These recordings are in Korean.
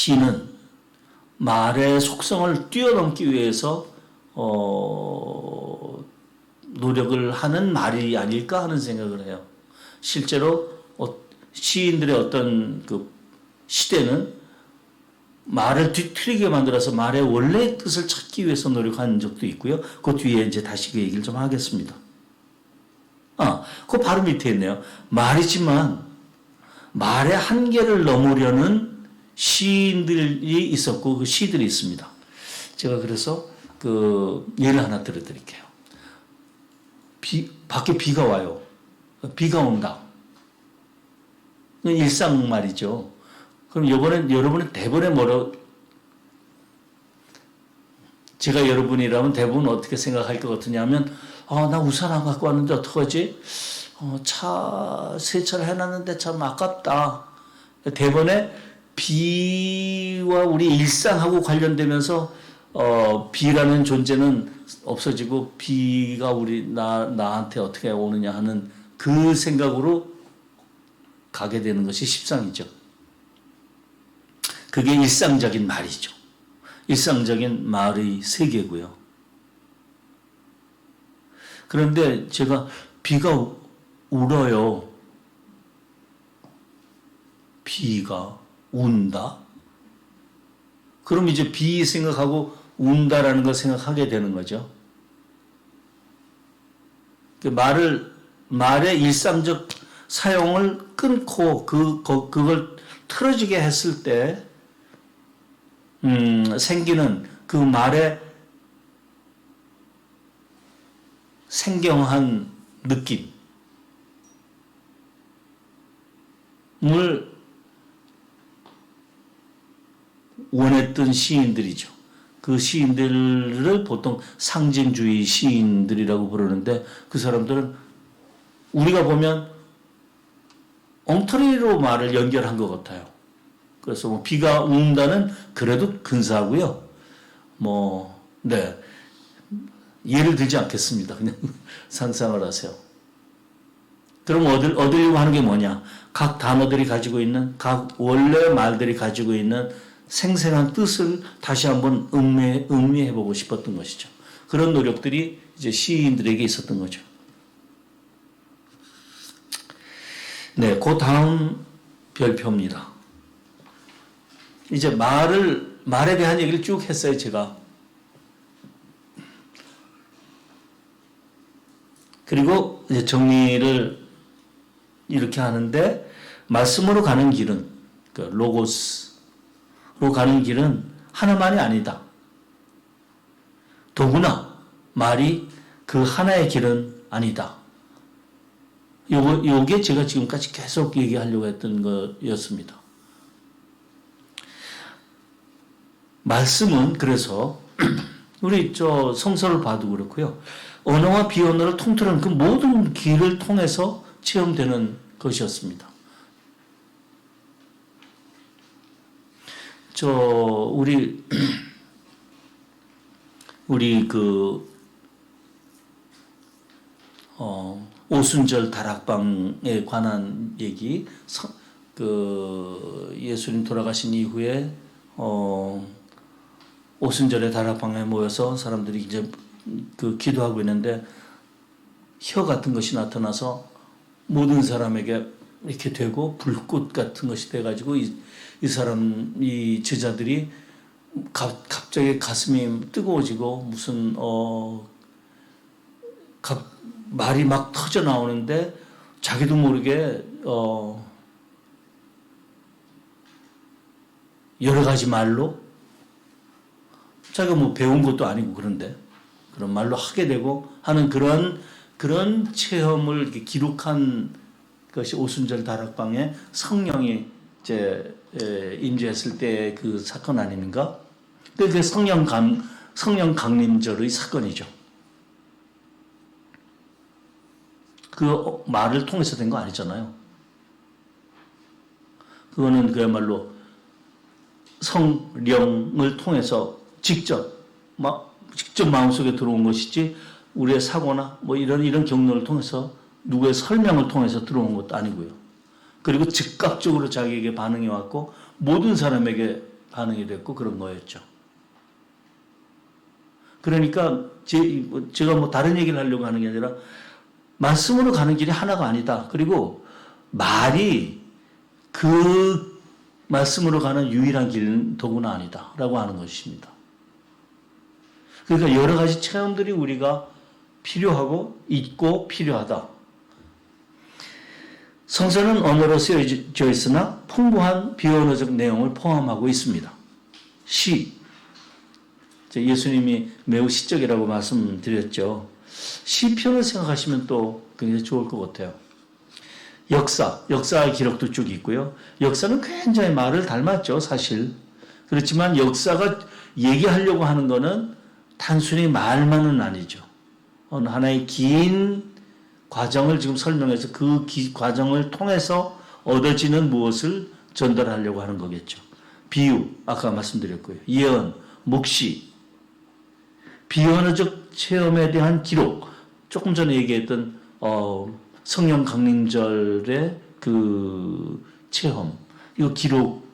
시는 말의 속성을 뛰어넘기 위해서 노력을 하는 말이 아닐까 하는 생각을 해요. 실제로 시인들의 어떤 그 시대는 말을 뒤틀리게 만들어서 말의 원래의 뜻을 찾기 위해서 노력한 적도 있고요. 그 뒤에 이제 다시 그 얘기를 좀 하겠습니다. 그 바로 밑에 있네요. 말이지만 말의 한계를 넘으려는 시인들이 있었고 그 시들이 있습니다. 제가 그래서 그 예를 하나 들어드릴게요. 밖에 비가 와요. 비가 온다. 일상 말이죠. 그럼 여러분은 대본에 제가 여러분이라면 대부분 어떻게 생각할 것 같으냐면, 나 우산 안 갖고 왔는데 어떡하지? 차 세차를 해놨는데 참 아깝다. 대본에 비와 우리 일상하고 관련되면서 비라는 존재는 없어지고 비가 나한테 어떻게 오느냐 하는 그 생각으로 가게 되는 것이 십상이죠. 그게 일상적인 말이죠. 일상적인 말의 세계고요. 그런데 제가 비가 울어요. 비가 운다? 그럼 이제 비 생각하고 운다라는 걸 생각하게 되는 거죠. 말의 일상적 사용을 끊고 그걸 틀어지게 했을 때 생기는 그 말의 생경한 느낌을 원했던 시인들이죠. 그 시인들을 보통 상징주의 시인들이라고 부르는데 그 사람들은 우리가 보면 엉터리로 말을 연결한 것 같아요. 그래서 뭐 비가 온다는 그래도 근사하고요. 예를 들지 않겠습니다. 그냥 상상을 하세요. 그럼 얻으려고 하는 게 뭐냐? 각 단어들이 가지고 있는, 각 원래 말들이 가지고 있는 생생한 뜻을 다시 한번 음미해보고 싶었던 것이죠. 그런 노력들이 이제 시인들에게 있었던 거죠. 네, 그 다음 별표입니다. 이제 말에 대한 얘기를 쭉 했어요, 제가. 그리고 이제 정리를 이렇게 하는데, 말씀으로 가는 길은, 로고스로 가는 길은 하나만이 아니다. 더구나 말이 그 하나의 길은 아니다. 요게 제가 지금까지 계속 얘기하려고 했던 거였습니다. 말씀은 그래서 우리 성서를 봐도 그렇고요. 언어와 비언어를 통틀은 그 모든 길을 통해서 체험되는 것이었습니다. 우리 오순절 다락방에 관한 얘기, 예수님 돌아가신 이후에 오순절에 다락방에 모여서 사람들이 이제 기도하고 있는데 혀 같은 것이 나타나서 모든 사람에게 이렇게 되고 불꽃 같은 것이 돼가지고 이 제자들이 갑자기 가슴이 뜨거워지고 무슨 말이 막 터져 나오는데 자기도 모르게 여러 가지 말로 자기가 뭐 배운 것도 아니고 그런데 그런 말로 하게 되고 하는 그런 체험을 이렇게 기록한 것이 오순절 다락방에 성령이 이제 임재했을 때 그 사건 아닙니까? 그게 성령 강림절의 사건이죠. 그 말을 통해서 된 거 아니잖아요. 그거는 그야말로 성령을 통해서 직접 마음속에 들어온 것이지 우리의 사고나 이런 경로를 통해서 누구의 설명을 통해서 들어온 것도 아니고요. 그리고 즉각적으로 자기에게 반응이 왔고 모든 사람에게 반응이 됐고 그런 거였죠. 그러니까 제가 뭐 다른 얘기를 하려고 하는 게 아니라 말씀으로 가는 길이 하나가 아니다. 그리고 말이 그 말씀으로 가는 유일한 길은 더구나 아니다라고 하는 것입니다. 그러니까 여러 가지 체험들이 우리가 필요하고 있고 필요하다. 성서는 언어로 쓰여져 있으나 풍부한 비언어적 내용을 포함하고 있습니다. 시, 예수님이 매우 시적이라고 말씀드렸죠. 시편을 생각하시면 또 굉장히 좋을 것 같아요. 역사의 기록도 쭉 있고요. 역사는 굉장히 말을 닮았죠, 사실. 그렇지만 역사가 얘기하려고 하는 거는 단순히 말만은 아니죠. 어느 하나의 긴 과정을 지금 설명해서 그 과정을 통해서 얻어지는 무엇을 전달하려고 하는 거겠죠. 비유, 아까 말씀드렸고요. 예언, 묵시, 비언어적 체험에 대한 기록, 조금 전에 얘기했던 성령 강림절의 그 체험, 이거 기록,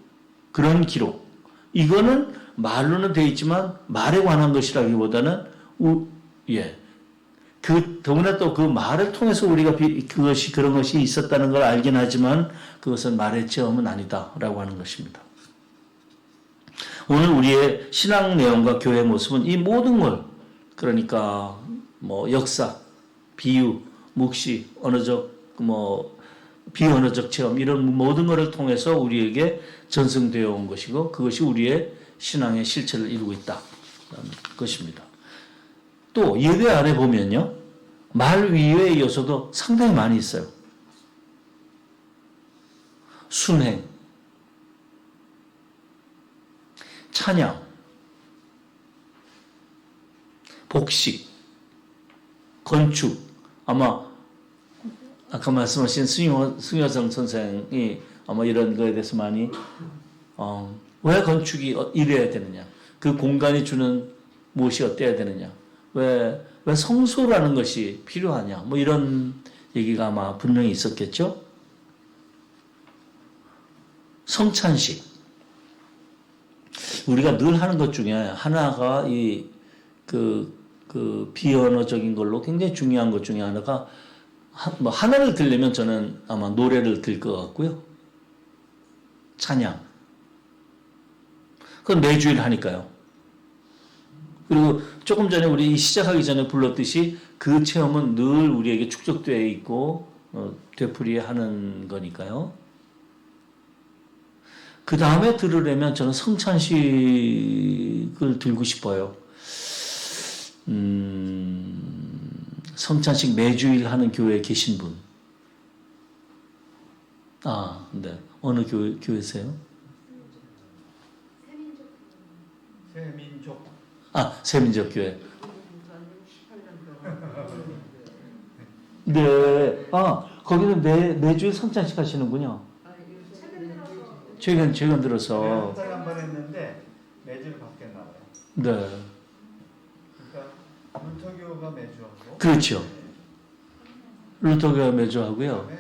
그런 기록, 이거는 말로는 되어 있지만 말에 관한 것이라기보다는 더구나 또 그 말을 통해서 우리가 그런 것이 있었다는 걸 알긴 하지만 그것은 말의 체험은 아니다라고 하는 것입니다. 오늘 우리의 신앙 내용과 교회 모습은 이 모든 걸, 그러니까 뭐 역사, 비유, 묵시, 언어적 비언어적 체험, 이런 모든 것을 통해서 우리에게 전승되어 온 것이고 그것이 우리의 신앙의 실체를 이루고 있다는 것입니다. 또 예배 안에 보면요, 말 위의 요소도 상당히 많이 있어요. 순행, 찬양, 복식, 건축. 아마 아까 말씀하신 승효성 선생이 아마 이런 거에 대해서 많이 왜 건축이 이래야 되느냐, 그 공간이 주는 무엇이 어때야 되느냐, 왜 성소라는 것이 필요하냐, 뭐 이런 얘기가 아마 분명히 있었겠죠. 성찬식, 우리가 늘 하는 것 중에 하나가 그 비언어적인 걸로 굉장히 중요한 것 중에 하나가, 하나를 들려면 저는 아마 노래를 들 것 같고요. 찬양. 그건 매주일 하니까요. 그리고 조금 전에 우리 시작하기 전에 불렀듯이 그 체험은 늘 우리에게 축적되어 있고 되풀이하는 거니까요. 그 다음에 들으려면 저는 성찬식을 들고 싶어요. 성찬식 매주일 하는 교회에 계신 분. 네. 어느 교회세요? 세민족. 세민족교회. 네. 거기는 매주일 성찬식 하시는군요. 최근 들어서. 한 달에 한 번 했는데 매주를 바뀌었나 봐요. 네. 그러니까 루터교가 매주 하고. 그렇죠. 루터교가 매주 하고요.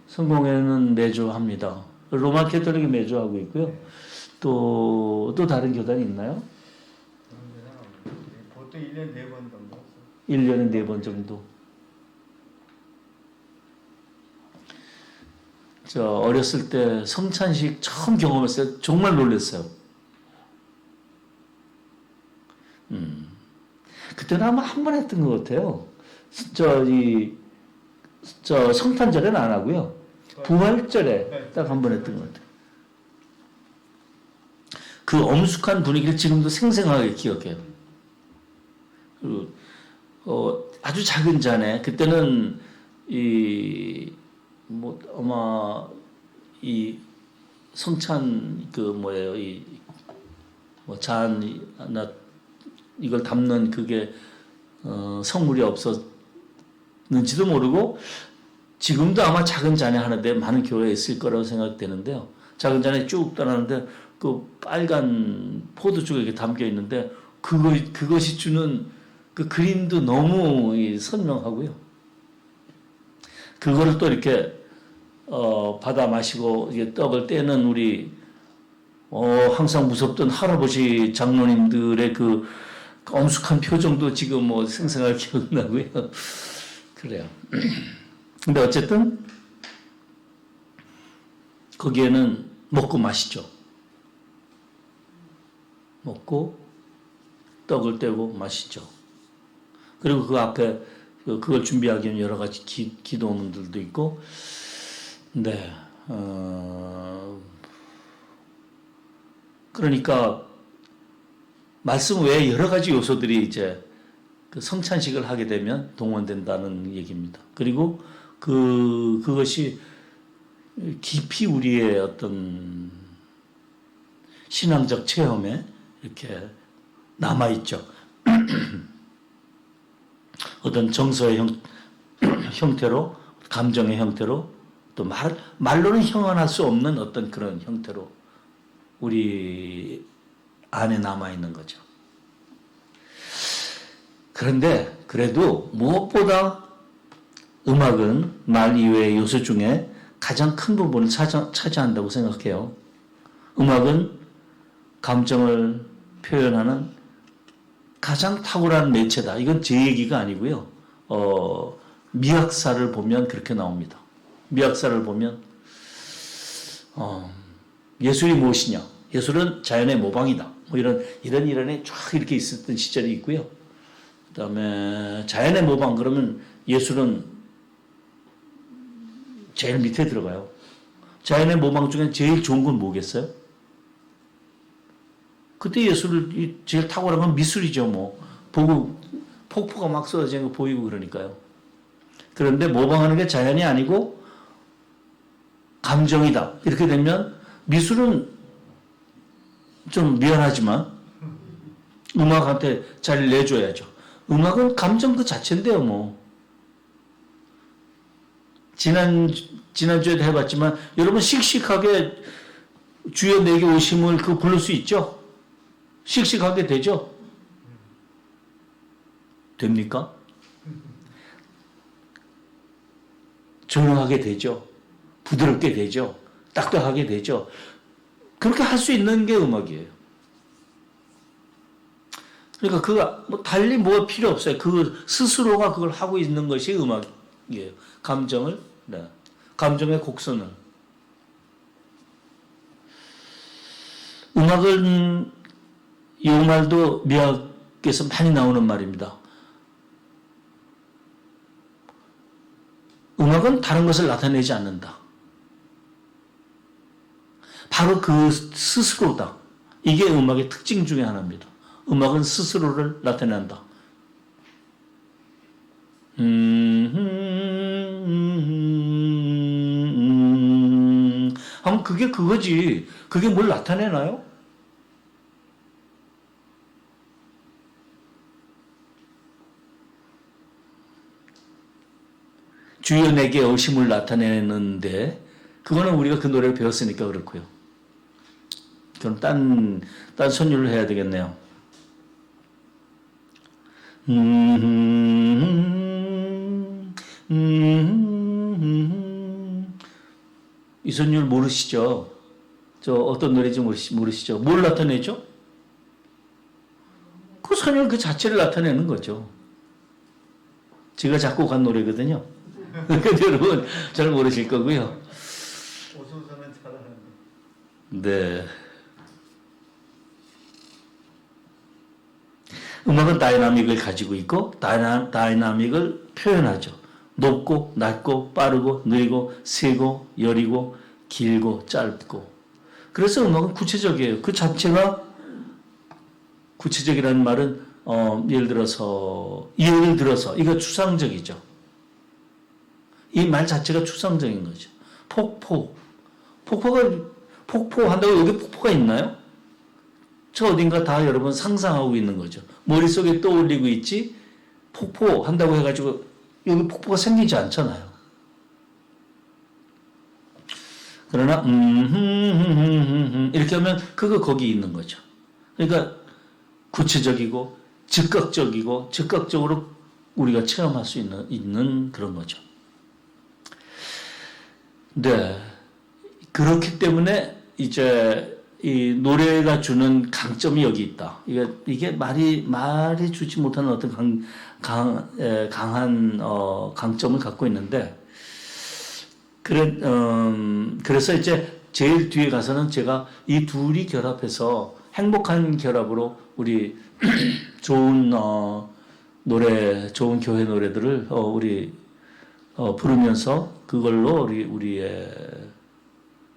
성공회는 매주 합니다. 로마 캐톨릭이 매주 하고 있고요. 네. 또 다른 교단이 있나요? 보통 1년에 4번 정도. 1년에 4번 정도. 저 어렸을 때 성찬식 처음 경험했어요. 정말 놀랐어요. 그때는 아마 한 번 했던 것 같아요. 성탄절에는 안 하고요. 부활절에 딱 한 번 했던 것 같아요. 그 엄숙한 분위기를 지금도 생생하게 기억해요. 아주 작은 잔에, 그때는 아마 성찬 잔이나 이걸 담는 그게 성물이 없었는지도 모르고, 지금도 아마 작은 잔에 하는데 많은 교회에 있을 거라고 생각되는데요. 작은 잔에 쭉 떠나는데 그 빨간 포도주가 이렇게 담겨 있는데 그것이 주는 그 그림도 너무 선명하고요. 그거를 또 이렇게 받아 마시고 이게 떡을 떼는 우리 항상 무섭던 할아버지 장로님들의 그 엄숙한 표정도 지금 뭐 생생하게 기억나고요. 그래요. 근데 어쨌든 거기에는 먹고 마시죠. 먹고 떡을 떼고 마시죠. 그리고 그 앞에 그걸 준비하기 위한 여러 가지 기도문들도 있고, 네, 그러니까 말씀 외에 여러 가지 요소들이 이제 그 성찬식을 하게 되면 동원된다는 얘기입니다. 그리고 그것이 깊이 우리의 어떤 신앙적 체험에 이렇게 남아있죠. 어떤 정서의 형태로, 감정의 형태로, 또 말로는 형언할 수 없는 어떤 그런 형태로 우리 안에 남아있는 거죠. 그런데 그래도 무엇보다 음악은 말 이외의 요소 중에 가장 큰 부분을 차지한다고 생각해요. 음악은 감정을 표현하는 가장 탁월한 매체다. 이건 제 얘기가 아니고요. 미학사를 보면 그렇게 나옵니다. 미학사를 보면 예술이 무엇이냐? 예술은 자연의 모방이다. 뭐 이런 쫙 이렇게 있었던 시절이 있고요. 그다음에 자연의 모방 그러면 예술은 제일 밑에 들어가요. 자연의 모방 중에 제일 좋은 건 뭐겠어요? 그때 예술을 제일 탁월한 건 미술이죠. 뭐 보고 폭포가 막 쏟아지는 거 보이고 그러니까요. 그런데 모방하는 게 자연이 아니고 감정이다. 이렇게 되면 미술은 좀 미안하지만 음악한테 잘 내줘야죠. 음악은 감정 그 자체인데요. 뭐 지난주에도 해봤지만 여러분 씩씩하게 주여 내게 오심을 그 부를 수 있죠? 씩씩하게 되죠? 됩니까? 조용하게 되죠? 부드럽게 되죠? 딱딱하게 되죠? 그렇게 할 수 있는 게 음악이에요. 그러니까 그가 뭐 달리 뭐 필요 없어요. 그 스스로가 그걸 하고 있는 것이 음악이에요. 감정을, 네. 감정의 곡선을. 음악은 이 말도 미학에서 많이 나오는 말입니다. 음악은 다른 것을 나타내지 않는다. 바로 그 스스로다. 이게 음악의 특징 중에 하나입니다. 음악은 스스로를 나타낸다. 하면 그게 그거지. 그게 뭘 나타내나요? 주여 내게 오심을 나타내는데 그거는 우리가 그 노래를 배웠으니까 그렇고요. 그럼 딴 선율을 해야 되겠네요. 이 선율 모르시죠? 저 어떤 노래인지 모르시죠? 뭘 나타내죠? 그 선율 그 자체를 나타내는 거죠. 제가 작곡한 노래거든요. 근데 여러분 잘 모르실 거고요. 오소서는 잘하는데. 네. 음악은 다이나믹을 가지고 있고 다이나믹을 표현하죠. 높고 낮고 빠르고 느리고 세고 여리고 길고 짧고. 그래서 음악은 구체적이에요. 그 자체가 구체적이라는 말은 예를 들어서 이거 추상적이죠. 이 말 자체가 추상적인 거죠. 폭포한다고 여기 폭포가 있나요? 저 어딘가 다 여러분 상상하고 있는 거죠. 머릿속에 떠올리고 있지 폭포한다고 해가지고 여기 폭포가 생기지 않잖아요. 그러나 이렇게 하면 그거 거기 있는 거죠. 그러니까 구체적이고 즉각적으로 우리가 체험할 수 있는 그런 거죠. 네. 그렇기 때문에 이제 이 노래가 주는 강점이 여기 있다. 이게 말이 주지 못하는 어떤 강한 강점을 갖고 있는데, 그래서 이제 제일 뒤에 가서는 제가 이 둘이 결합해서 행복한 결합으로 우리 좋은 노래, 좋은 교회 노래들을 우리 부르면서 그걸로 우리의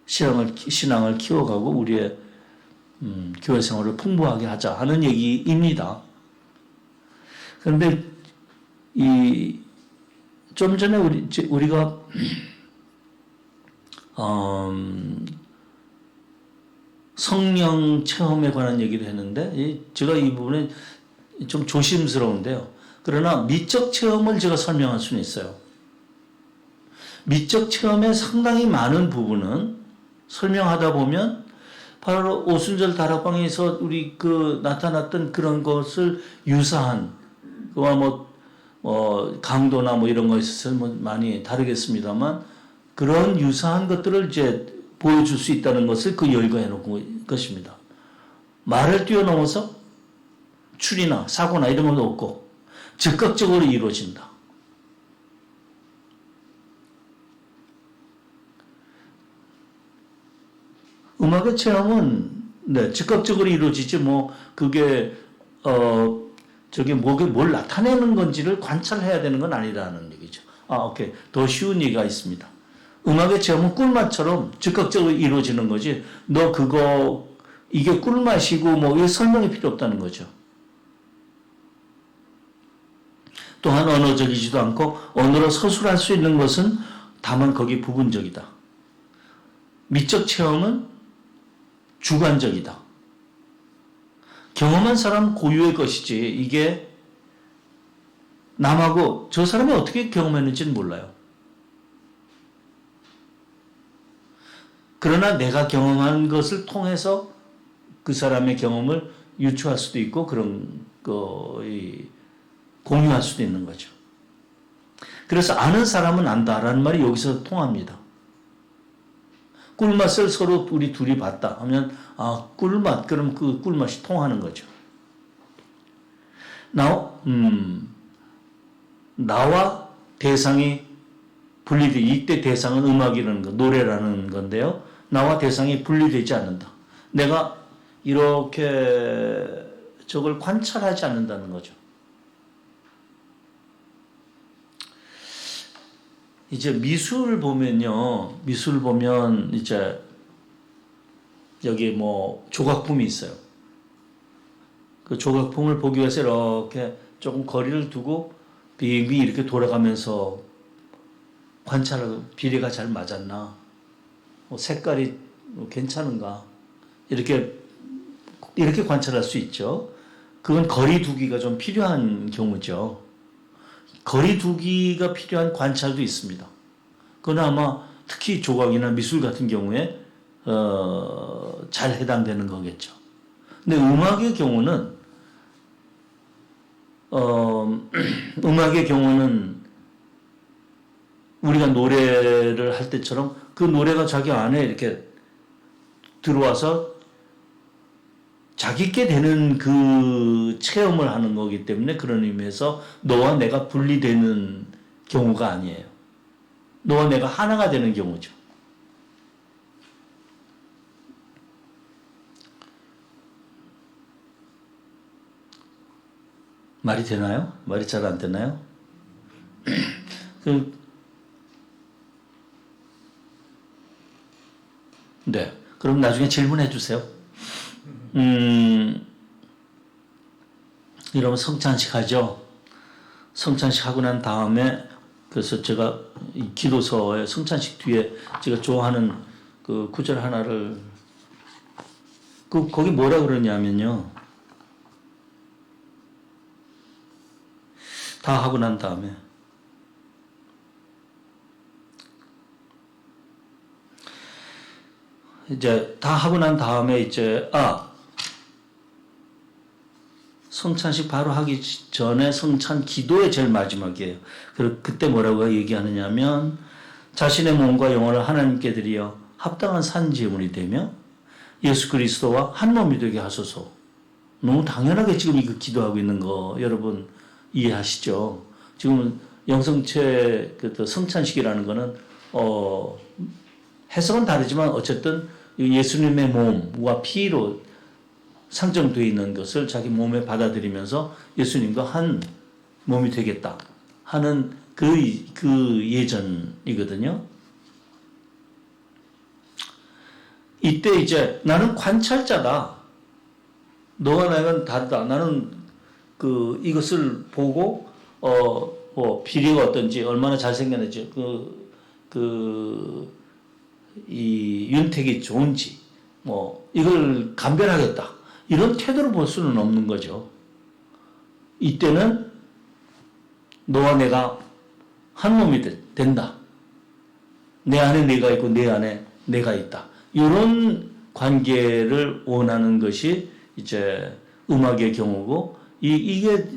신앙을 키워가고 우리의 교회 생활을 풍부하게 하자 하는 얘기입니다. 그런데 좀 전에 우리가 성령 체험에 관한 얘기를 했는데, 제가 이 부분에 좀 조심스러운데요. 그러나 미적 체험을 제가 설명할 수는 있어요. 미적 체험의 상당히 많은 부분은 설명하다 보면 바로 오순절 다락방에서 우리 나타났던 그런 것을 유사한, 그와 강도나 이런 거에 있어서 많이 다르겠습니다만, 그런 유사한 것들을 이제 보여줄 수 있다는 것을 열거해 놓은 것입니다. 말을 뛰어넘어서 추리나 사고나 이런 것도 없고 즉각적으로 이루어진다. 음악의 체험은 즉각적으로 이루어지지 그게 저게 뭘 나타내는 건지를 관찰해야 되는 건 아니라는 얘기죠. 오케이. 더 쉬운 얘기가 있습니다. 음악의 체험은 꿀맛처럼 즉각적으로 이루어지는 거지. 이게 꿀맛이고 이게 설명이 필요 없다는 거죠. 또한 언어적이지도 않고 언어로 서술할 수 있는 것은 다만 거기 부분적이다. 미적 체험은 주관적이다. 경험한 사람 고유의 것이지 이게 남하고 저 사람이 어떻게 경험했는지는 몰라요. 그러나 내가 경험한 것을 통해서 그 사람의 경험을 유추할 수도 있고 공유할 수도 있는 거죠. 그래서 아는 사람은 안다라는 말이 여기서 통합니다. 꿀맛을 서로 우리 둘이 봤다 하면 꿀맛, 그럼 그 꿀맛이 통하는 거죠. 나와 대상이 분리돼. 이때 대상은 음악이라는 거, 노래라는 건데요. 나와 대상이 분리되지 않는다. 내가 이렇게 저걸 관찰하지 않는다는 거죠. 이제 미술 보면 이제 여기 조각품이 있어요. 그 조각품을 보기 위해서 이렇게 조금 거리를 두고 빙빙 이렇게 돌아가면서 관찰하고 비례가 잘 맞았나, 색깔이 괜찮은가, 이렇게 관찰할 수 있죠. 그건 거리 두기가 좀 필요한 경우죠. 거리 두기가 필요한 관찰도 있습니다. 그건 아마 특히 조각이나 미술 같은 경우에 잘 해당되는 거겠죠. 근데 음악의 경우는 우리가 노래를 할 때처럼 그 노래가 자기 안에 이렇게 들어와서 자기께 되는 그 체험을 하는 거기 때문에 그런 의미에서 너와 내가 분리되는 경우가 아니에요. 너와 내가 하나가 되는 경우죠. 말이 되나요? 말이 잘 안 되나요? 네. 그럼 나중에 질문해 주세요. 이러면 성찬식 하죠. 성찬식 하고 난 다음에 그래서 제가 이 기도서에 성찬식 뒤에 제가 좋아하는 그 구절 하나를 거기 뭐라 그러냐면요. 다 하고 난 다음에 이제 다 하고 난 다음에 이제 성찬식 바로 하기 전에 성찬 기도의 제일 마지막이에요. 그리고 그때 뭐라고 얘기하느냐면 자신의 몸과 영혼을 하나님께 드리어 합당한 산 제물이 되며 예수 그리스도와 한 몸이 되게 하소서. 너무 당연하게 지금 이거 기도하고 있는 거 여러분 이해하시죠? 지금 영성체 그 성찬식이라는 거는 해석은 다르지만 어쨌든 예수님의 몸과 피로 상정되어 있는 것을 자기 몸에 받아들이면서 예수님과 한 몸이 되겠다 하는 그 예전이거든요. 이때 이제 나는 관찰자다. 너와 나는 다르다. 나는 이것을 보고 뭐 비리가 어떤지 얼마나 잘생겼는지 이 윤택이 좋은지 뭐 이걸 감별하겠다. 이런 태도를 볼 수는 없는 거죠. 이때는 너와 내가 한 몸이 된다. 내 안에 내가 있고 내 안에 내가 있다. 이런 관계를 원하는 것이 이제 음악의 경우고 이게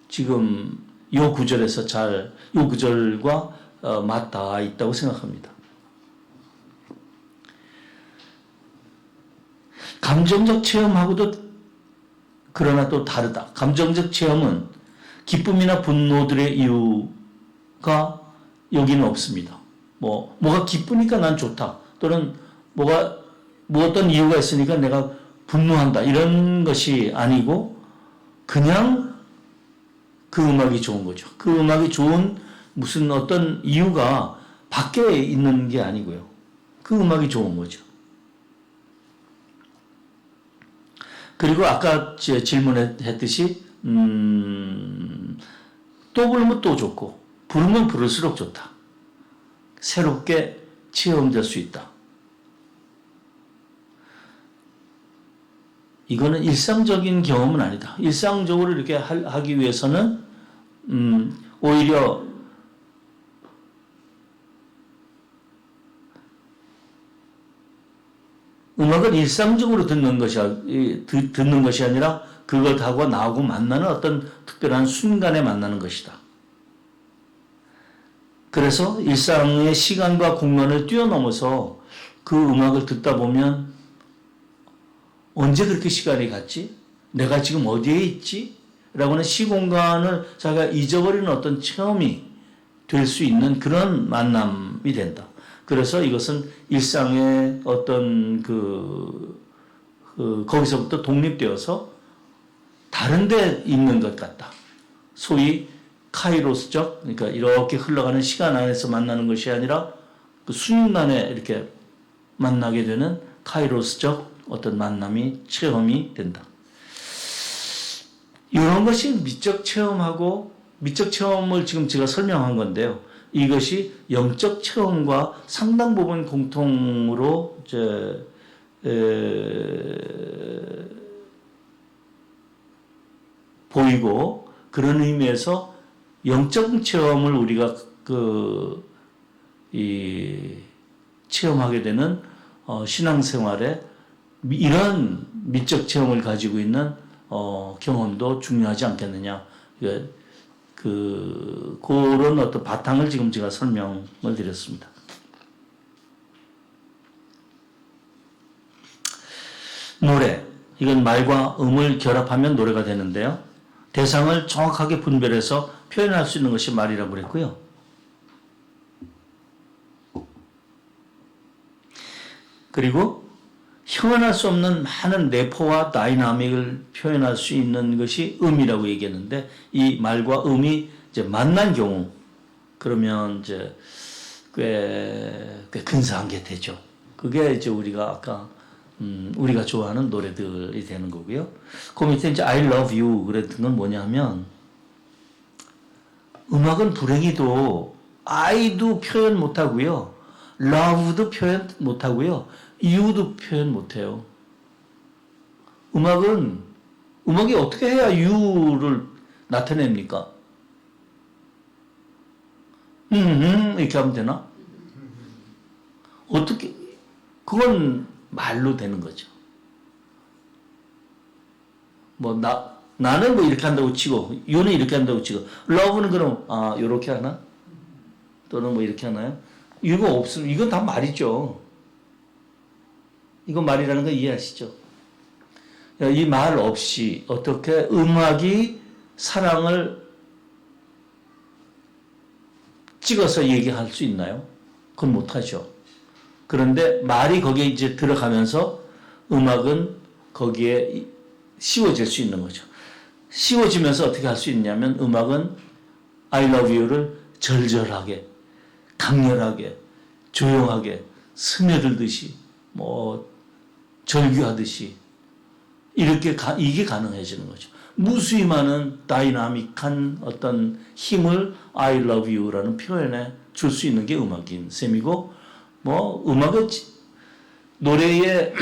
지금 요 구절에서 요 구절과 맞닿아 있다고 생각합니다. 감정적 체험하고도 그러나 또 다르다. 감정적 체험은 기쁨이나 분노들의 이유가 여기는 없습니다. 뭐가 기쁘니까 난 좋다. 또는 어떤 이유가 있으니까 내가 분노한다. 이런 것이 아니고 그냥 그 음악이 좋은 거죠. 그 음악이 좋은 무슨 어떤 이유가 밖에 있는 게 아니고요. 그 음악이 좋은 거죠. 그리고 아까 질문했듯이 또 부르면 또 좋고 부르면 부를수록 좋다. 새롭게 체험될 수 있다. 이거는 일상적인 경험은 아니다. 일상적으로 이렇게 하기 위해서는 오히려 음악은 일상적으로 듣는 것이 아니라 그걸 하고 나하고 만나는 어떤 특별한 순간에 만나는 것이다. 그래서 일상의 시간과 공간을 뛰어넘어서 그 음악을 듣다 보면 언제 그렇게 시간이 갔지? 내가 지금 어디에 있지? 라고는 시공간을 자기가 잊어버리는 어떤 체험이 될 수 있는 그런 만남이 된다. 그래서 이것은 일상의 어떤 거기서부터 독립되어서 다른 데 있는 것 같다. 소위 카이로스적, 그러니까 이렇게 흘러가는 시간 안에서 만나는 것이 아니라 그 순간에 이렇게 만나게 되는 카이로스적 어떤 체험이 된다. 이런 것이 미적 체험을 지금 제가 설명한 건데요. 이것이 영적 체험과 상당 부분 공통으로 보이고 그런 의미에서 영적 체험을 우리가 체험하게 되는 신앙생활에 이런 미적 체험을 가지고 있는 경험도 중요하지 않겠느냐. 그런 어떤 바탕을 지금 제가 설명을 드렸습니다. 노래. 이건 말과 음을 결합하면 노래가 되는데요. 대상을 정확하게 분별해서 표현할 수 있는 것이 말이라고 그랬고요. 그리고 형언할 수 없는 많은 내포와 다이나믹을 표현할 수 있는 것이 음이라고 얘기했는데 이 말과 음이 이제 만난 경우 그러면 이제 꽤 근사한 게 되죠. 그게 이제 우리가 아까 우리가 좋아하는 노래들이 되는 거고요. 그 밑에 이제 I love you 그랬던 건 뭐냐면 음악은 불행히도 I도 표현 못하고요. love도 표현 못하고요. you도 표현 못해요. 음악이 어떻게 해야 you를 나타냅니까? 이렇게 하면 되나? 어떻게, 그건 말로 되는 거죠. 나는 뭐 이렇게 한다고 치고, you는 이렇게 한다고 치고, love는 그럼, 요렇게 하나? 또는 뭐 이렇게 하나요? 이거 없으면, 이건 다 말이죠. 이거 말이라는 거 이해하시죠? 이 말 없이 어떻게 음악이 사랑을 찍어서 얘기할 수 있나요? 그건 못하죠. 그런데 말이 거기에 이제 들어가면서 음악은 거기에 씌워질 수 있는 거죠. 씌워지면서 어떻게 할 수 있냐면 음악은 I love you를 절절하게, 강렬하게, 조용하게 스며들듯이 뭐 절규하듯이 이렇게 이게 가능해지는 거죠. 무수히 많은 다이나믹한 어떤 힘을 I love you라는 표현에 줄 수 있는 게 음악인 셈이고, 뭐 음악의 노래의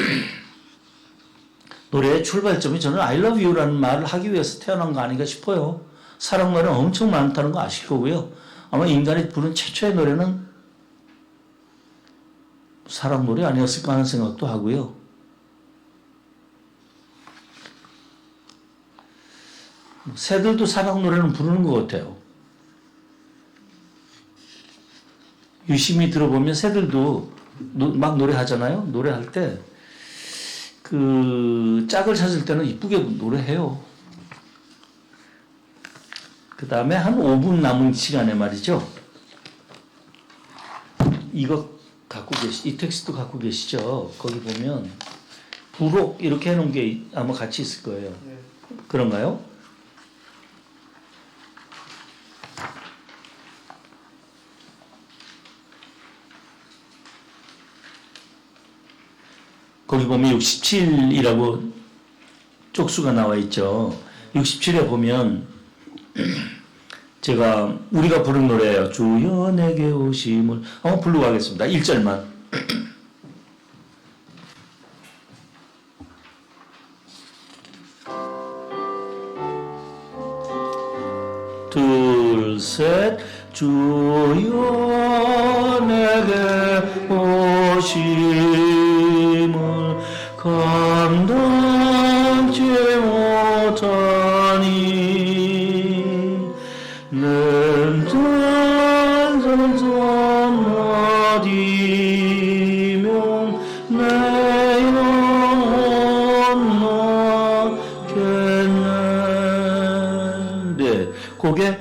출발점이 저는 I love you라는 말을 하기 위해서 태어난 거 아닌가 싶어요. 사랑 노래는 엄청 많다는 거 아실 거고요. 아마 인간이 부른 최초의 노래는 사랑 노래 아니었을까 하는 생각도 하고요. 새들도 사랑 노래는 부르는 것 같아요. 유심히 들어보면 새들도 막 노래하잖아요. 노래할 때 그 짝을 찾을 때는 이쁘게 노래해요. 그 다음에 한 5분 남은 시간에 말이죠. 이거 이 텍스트 갖고 계시죠? 거기 보면 부록 이렇게 해놓은 게 아마 같이 있을 거예요. 네. 그런가요? 거기 보면 67이라고 쪽수가 나와 있죠. 67에 보면 우리가 부른 노래예요. 주여 내게 오심을 한번 부르고 가겠습니다. 1절만. 둘, 셋. 주여 내게 오심을 감당치 못하니 내 잔잔 어디면 내 영혼 낳겠네. 네, 그게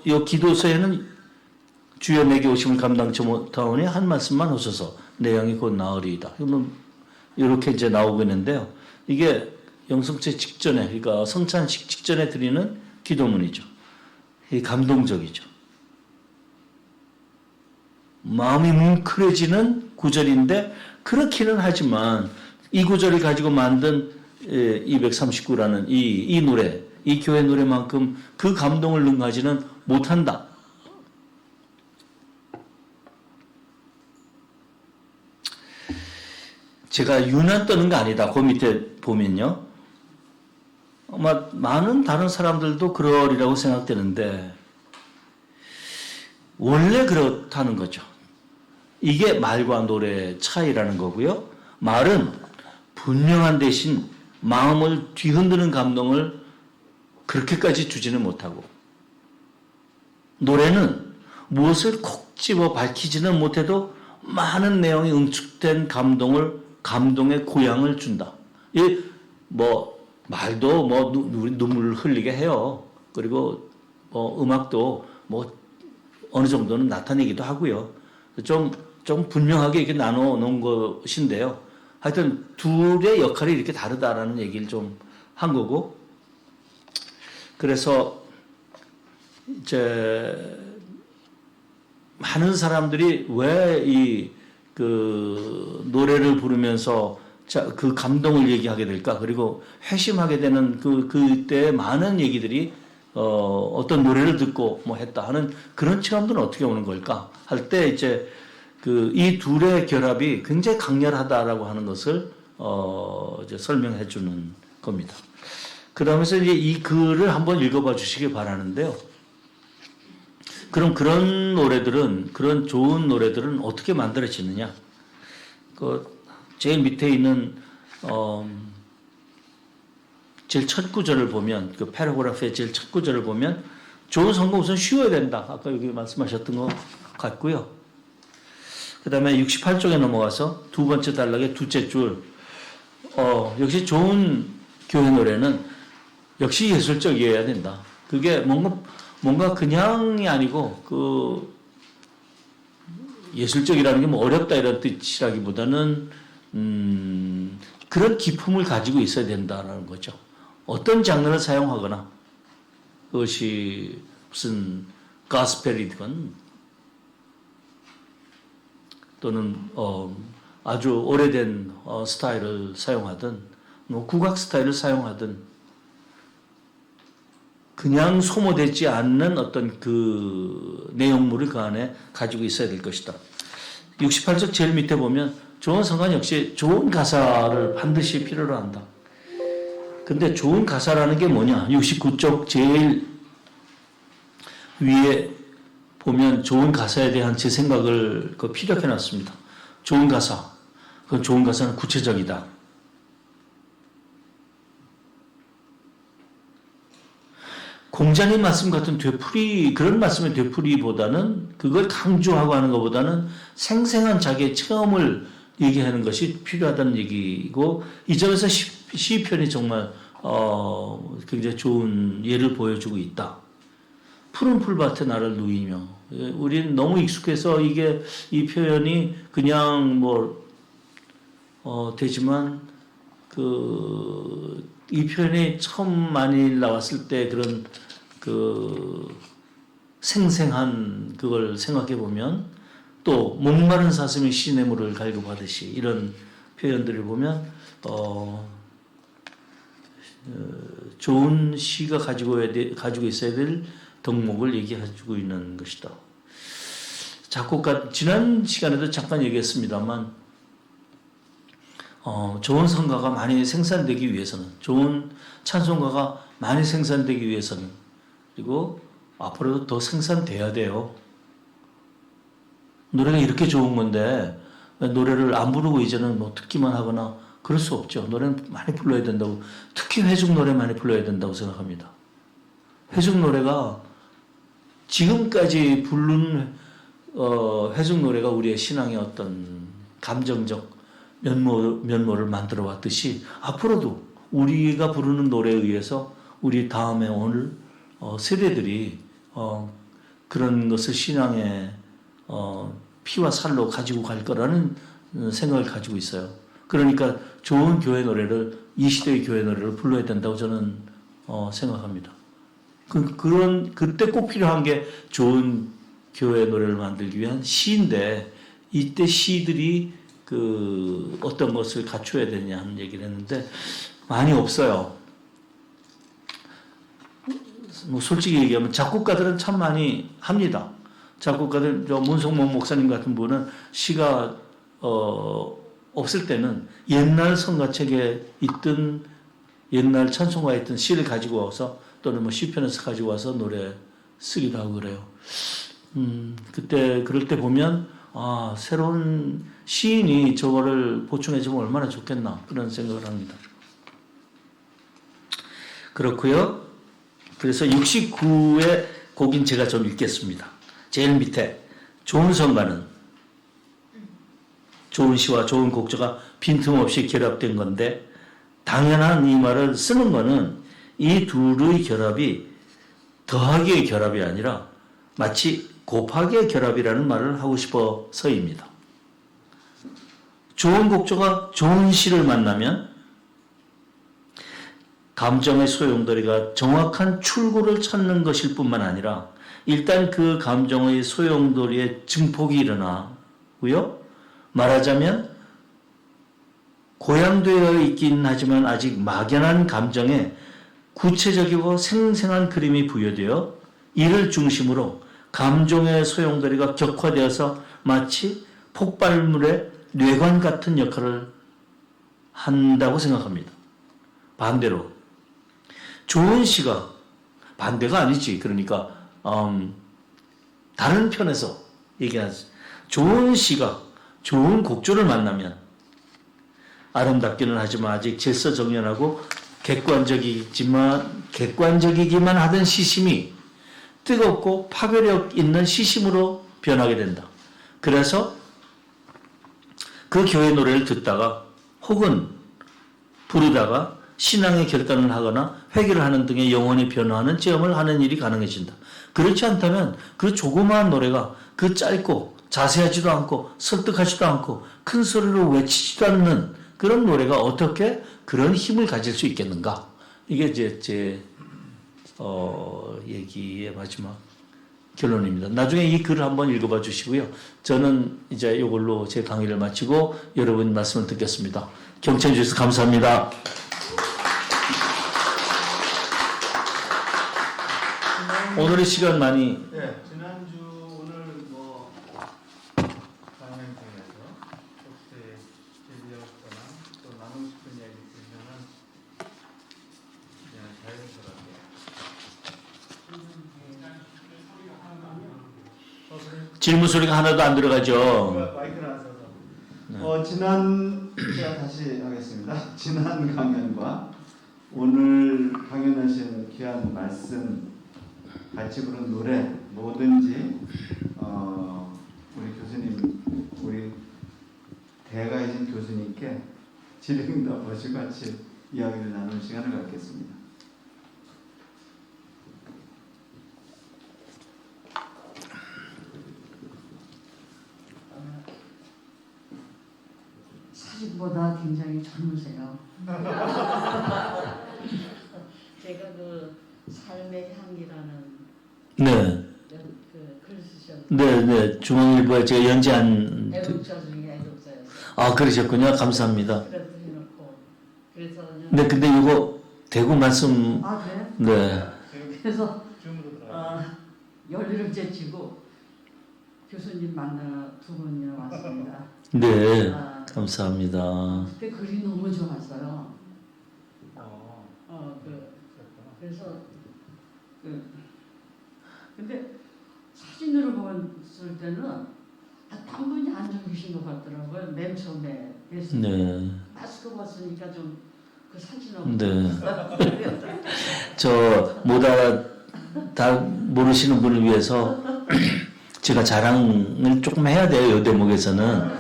요 기도서에는 주여 내게 오심을 감당치 못하오니 한 말씀만 하소서 내 영이 곧 나으리이다. 이렇게 이제 나오고 있는데요. 이게 영성체 직전에, 그러니까 성찬식 직전에 드리는 기도문이죠. 이 감동적이죠. 마음이 뭉클해지는 구절인데 그렇기는 하지만 이 구절을 가지고 만든 239라는 이 노래, 이 교회 노래만큼 그 감동을 능가하지는 못한다. 제가 유난 떠는 거 아니다. 그 밑에 보면요. 아마 많은 다른 사람들도 그러리라고 생각되는데 원래 그렇다는 거죠. 이게 말과 노래의 차이라는 거고요. 말은 분명한 대신 마음을 뒤흔드는 감동을 그렇게까지 주지는 못하고, 노래는 무엇을 콕 집어 밝히지는 못해도 많은 내용이 응축된 감동의 고향을 준다. 말도 눈물을 흘리게 해요. 그리고 음악도 어느 정도는 나타내기도 하고요. 좀 분명하게 이렇게 나눠 놓은 것인데요. 하여튼 둘의 역할이 이렇게 다르다라는 얘기를 좀 한 거고, 그래서 이제 많은 사람들이 왜 그 노래를 부르면서 그 감동을 얘기하게 될까? 그리고 회심하게 되는 그때 많은 얘기들이 어떤 노래를 듣고 했다 하는 그런 체험들은 어떻게 오는 걸까? 할 때 이제 이 둘의 결합이 굉장히 강렬하다라고 하는 것을 이제 설명해 주는 겁니다. 그러면서 이제 이 글을 한번 읽어봐 주시기 바라는데요. 그럼 그런 좋은 노래들은 어떻게 만들어지느냐? 제일 밑에 있는, 제일 첫 구절을 보면, 패러그래프의 제일 첫 구절을 보면, 좋은 성공 우선 쉬워야 된다. 아까 여기 말씀하셨던 것 같고요. 그 다음에 68쪽에 넘어가서 두 번째 단락의 둘째 줄. 역시 좋은 교회 노래는 역시 예술적이어야 된다. 그게 뭔가 그냥이 아니고, 예술적이라는 게 뭐 어렵다 이런 뜻이라기보다는, 그런 기품을 가지고 있어야 된다는 거죠. 어떤 장르를 사용하거나, 그것이 무슨 가스펠이든, 또는, 아주 오래된 스타일을 사용하든, 뭐 국악 스타일을 사용하든, 그냥 소모되지 않는 어떤 그 내용물을 그 안에 가지고 있어야 될 것이다. 68쪽 제일 밑에 보면 좋은 성가는 역시 좋은 가사를 반드시 필요로 한다. 근데 좋은 가사라는 게 뭐냐? 69쪽 제일 위에 보면 좋은 가사에 대한 제 생각을 피력해 놨습니다. 좋은 가사. 그 좋은 가사는 구체적이다. 공자님 말씀 같은 되풀이, 그런 말씀의 되풀이보다는, 그걸 강조하고 하는 것보다는 생생한 자기의 체험을 얘기하는 것이 필요하다는 얘기고, 이 점에서 시편이 정말, 굉장히 좋은 예를 보여주고 있다. 푸른 풀밭에 나를 누이며, 우린 너무 익숙해서 이 표현이 그냥 되지만, 이 표현이 처음 많이 나왔을 때 그런 생생한 그걸 생각해 보면, 또 목마른 사슴이 시냇물을 갈급하듯이 이런 표현들을 보면 좋은 시가 가지고 있어야 될 덕목을 얘기해주고 있는 것이다. 작곡가, 지난 시간에도 잠깐 얘기했습니다만, 좋은 성가가 많이 생산되기 위해서는, 좋은 찬송가가 많이 생산되기 위해서는, 그리고 앞으로도 더 생산돼야 돼요. 노래가 이렇게 좋은 건데 노래를 안 부르고 이제는 듣기만 하거나 그럴 수 없죠. 노래는 많이 불러야 된다고, 특히 회중 노래 많이 불러야 된다고 생각합니다. 회중 노래가 지금까지 부른 회중 노래가 우리의 신앙의 어떤 감정적 면모를 만들어 왔듯이, 앞으로도 우리가 부르는 노래에 의해서 우리 다음에 오늘 세대들이 그런 것을 신앙의 피와 살로 가지고 갈 거라는 생각을 가지고 있어요. 그러니까 좋은 교회 노래를, 이 시대의 교회 노래를 불러야 된다고 저는 생각합니다. 그때 꼭 필요한 게 좋은 교회 노래를 만들기 위한 시인데, 이때 시들이 어떤 것을 갖춰야 되냐는 얘기를 했는데 많이 없어요. 솔직히 얘기하면 작곡가들은 참 많이 합니다. 작곡가들, 문성목 목사님 같은 분은 시가 없을 때는 옛날 성가책에 있던, 옛날 찬송가에 있던 시를 가지고 와서, 또는 시편에서 가지고 와서 노래 쓰기도 하고 그래요. 그럴 때 보면 새로운 시인이 저거를 보충해주면 얼마나 좋겠나, 그런 생각을 합니다. 그렇고요. 그래서 69의 곡인 제가 좀 읽겠습니다. 제일 밑에 좋은 성가는 좋은 시와 좋은 곡조가 빈틈없이 결합된 건데, 당연한 이 말을 쓰는 거는 이 둘의 결합이 더하기의 결합이 아니라 마치 곱하기의 결합이라는 말을 하고 싶어서입니다. 좋은 곡조가 좋은 시를 만나면 감정의 소용돌이가 정확한 출구를 찾는 것일 뿐만 아니라, 일단 그 감정의 소용돌이의 증폭이 일어나고요. 말하자면 고양되어 있긴 하지만 아직 막연한 감정에 구체적이고 생생한 그림이 부여되어, 이를 중심으로 감정의 소용돌이가 격화되어서 마치 폭발물의 뇌관 같은 역할을 한다고 생각합니다. 반대로 좋은 시가, 반대가 아니지, 그러니까 다른 편에서 얘기하지, 좋은 시가 좋은 곡조를 만나면 아름답기는 하지만 아직 질서정연하고 객관적이기만 하던 시심이 뜨겁고 파괴력 있는 시심으로 변하게 된다. 그래서 그 교회 노래를 듣다가 혹은 부르다가 신앙의 결단을 하거나 회개를 하는 등의 영혼이 변화하는 체험을 하는 일이 가능해진다. 그렇지 않다면 그 조그마한 노래가 그 짧고 자세하지도 않고 설득하지도 않고 큰 소리로 외치지도 않는 그런 노래가 어떻게 그런 힘을 가질 수 있겠는가? 이게 이제 제 얘기의 마지막 결론입니다. 나중에 이 글을 한번 읽어봐 주시고요. 저는 이제 이걸로 제 강의를 마치고 여러분 말씀을 듣겠습니다. 경청해 주셔서 감사합니다. 오늘의 시간 많이 네, 지난주 오늘 뭐 강연 중에서 혹시 질렸거나 또 나누고 싶은 이야기 있으면은 그냥 자연스럽게. 질문 소리가 하나도 안 들어가죠. 마이크를 안 써서. 제가 다시 하겠습니다. 지난 강연과 오늘 강연하신 귀한 말씀, 같이 부른 노래, 뭐든지 우리 교수님, 우리 대가이신 교수님께 질의응답하시고 같이 이야기를 나누는 시간을 갖겠습니다. 사진보다 굉장히 젊으세요. 제가 그 삶의 향기라는 네, 글을 쓰셨는데 네, 네. 중앙일보에 제가 연재한 애독자 중에 애독자였어요. 아 그러셨군요. 감사합니다. 그래도 해놓고 그래서 네, 근데 이거 대구 말씀 아 그래? 네, 그래서 줌으로 들어가. 열의를 제치고 교수님 만나 두 번이나 왔습니다. 네, 아, 감사합니다. 그때 글이 너무 좋았어요. 그렇구나. 그래서 근데 사진으로 봤을 때는 한 분이 앉아 계신 것 같더라고요. 맨 처음에 뵀을 때. 네, 마스크 벗으니까 좀 그 사진하고 네. 저 못 알아 다 모르시는 분을 위해서 제가 자랑을 조금 해야 돼요. 이 대목에서는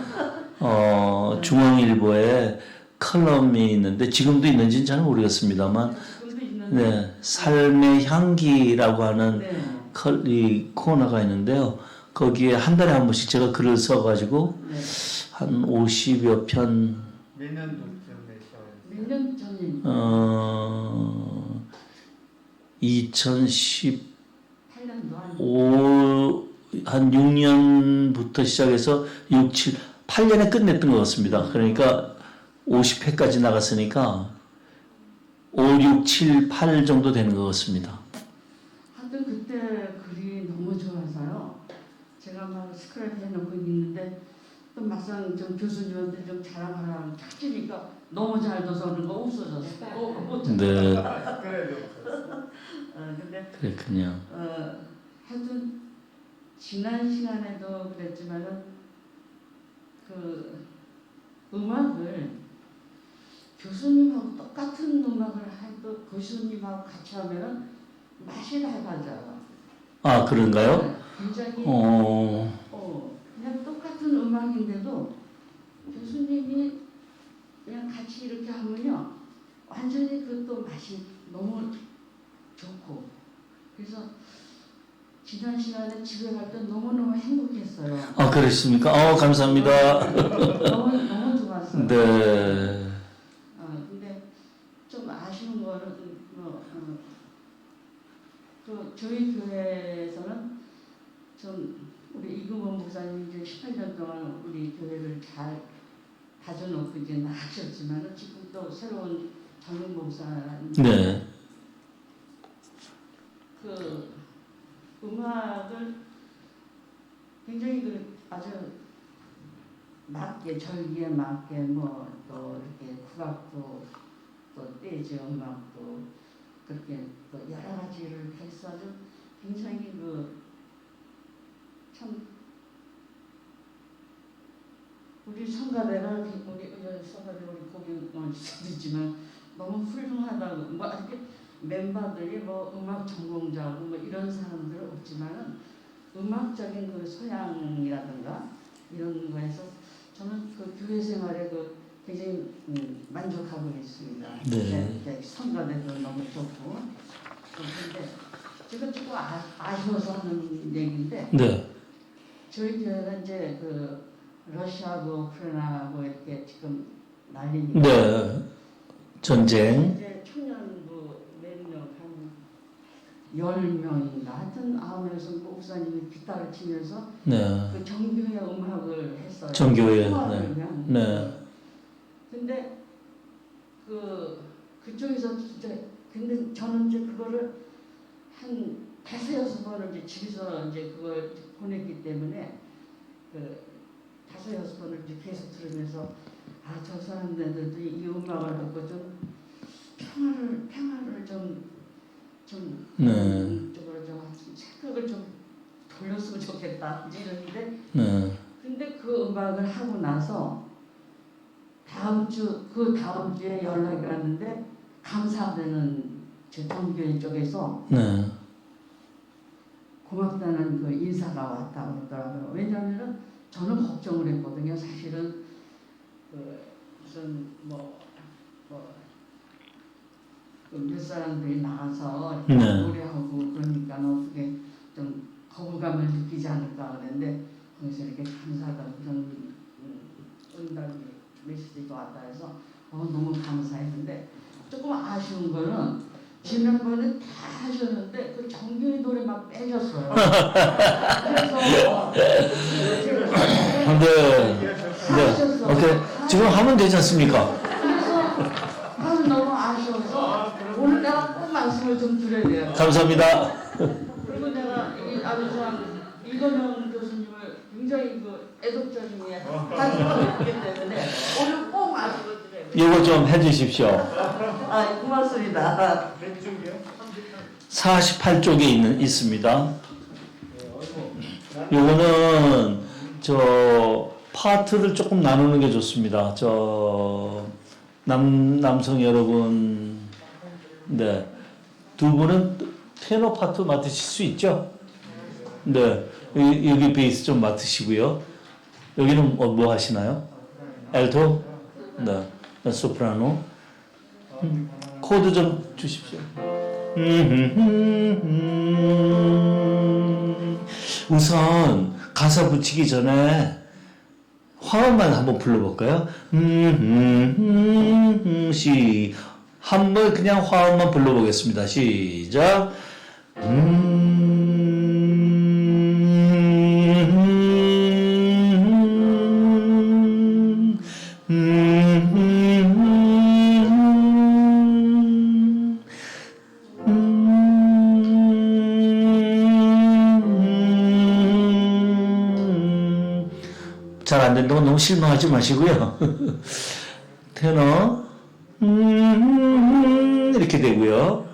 중앙일보에 컬럼이 있는데 지금도 있는지는 잘 모르겠습니다만, 지금도 있는데 네, 삶의 향기라고 하는 네. 이 코너가 있는데요. 거기에 한 달에 한 번씩 제가 글을 써가지고 네. 한 50여 편, 몇 년도 전에 시작했어요? 몇 년 전입니다. 2015, 8년도 한 6년부터 시작해서 6, 7, 8년에 끝냈던 것 같습니다. 그러니까 50회까지 나갔으니까 5, 6, 7, 8 정도 되는 것 같습니다. 하여튼 그때 글이 너무 좋아서요. 제가 막 스크랩 해놓고 있는데 또 막상 좀 교수님한테 좀 자랑하라고 탁 치니까 너무 잘 둬서 그런 거 없어졌어요. 네, 그래도 근데 그렇군요. 하여튼 지난 시간에도 그랬지만은 그 음악을 교수님하고 똑같은 음악을 해도 교수님하고 같이 하면은 맛이 달라져요. 아, 그런가요? 네, 굉장히 그냥 똑같은 음악인데도 교수님이 그냥 같이 이렇게 하면요 완전히 그 또 맛이 너무 좋고 그래서 지난 시간에 집에 갈 때 너무너무 행복했어요. 아, 그렇습니까? 감사합니다. 너무 좋았어요. 네. 근데 좀 아쉬운 거는 그 저희 교회에서는 좀 우리 이금원 목사님 이제 18년 동안 우리 교회를 잘 다져놓고 이제 나가셨지만 지금 또 새로운 젊은 목사님 네. 그 음악을 굉장히 그 아주 맞게 절기에 맞게 뭐 또 이렇게 국악도 또 재즈 음악도 그렇게 또 여러 가지를 해서 아주 굉장히 그 참 우리 성가대가 우리 성가대 우리 고객님이지만 너무 훌륭하다고 뭐 이렇게 멤버들이 뭐 음악 전공자고 뭐 이런 사람들은 없지만은 음악적인 그 소양이라든가 이런 거에서 저는 그 교회 생활에 굉장히 만족하고 있습니다. 네. 성가대도 너무 좋고. 그런데 지금 조금 아쉬워서 하는 얘기인데 네. 저희 교회가 이제 러시아하고 우크라이나하고 이렇게 지금 난리니까 네. 전쟁. 이제 청년부 몇 명, 한 10명인가 하여튼 9명에서 목사님이 기타를 치면서 네. 그 정교회 음악을 했어요. 정교회. 통화를 네. 위한. 네. 근데 그쪽에서 진짜 근데 저는 이제 그거를 한 5-6번을 이제 집에서 이제 그걸 보냈기 때문에 5-6번을 이제 계속 들으면서 저 사람들도 이 음악을 듣고 좀 평화를 좀 네. 쪽으로 좀 생각을 좀 돌렸으면 좋겠다 이제 이러는데 네. 근데 그 음악을 하고 나서 다음 주에 연락이 왔는데 감사하다는 제 정교회 쪽에서 네. 고맙다는 그 인사가 왔다고 그러더라고요. 왜냐하면 저는 걱정을 했거든요. 사실은 무슨 몇 사람들이 나가서 네. 노래하고 그러니까 어떻게 좀 거부감을 느끼지 않을까 그랬는데 거기서 이렇게 감사하다 그런 응답이 메시지가 왔다 해서 너무 감사했는데 조금 아쉬운 거는 지난번에 다 하셨는데 그 정규의 노래 막 빼줬어요. 그래서 네. 네. 오케이. 지금 하면 되지 않습니까? 그래서 나는 너무 아쉬워서 오늘 내가 꼭 말씀을 좀 드려야 돼요. 감사합니다. 그리고 내가 이건영 교수님을 굉장히 애독자중에 가지고 있기 때문에 오늘 꼭 말씀을 드려야 돼요. 이거 좀 해주십시오. 고맙습니다. 48쪽에 있습니다. 요거는 파트를 조금 나누는 게 좋습니다. 남성 여러분, 네. 두 분은 테너 파트 맡으실 수 있죠? 네. 여기 베이스 좀 맡으시고요. 여기는 뭐 하시나요? 알토? 네. 소프라노. 코드 좀 주십시오. 우선 가사 붙이기 전에 화음만 한번 불러볼까요? 한번 그냥 화음만 불러보겠습니다. 시작. 잘 안 된다고 너무 실망하지 마시고요. 테너 이렇게 되고요.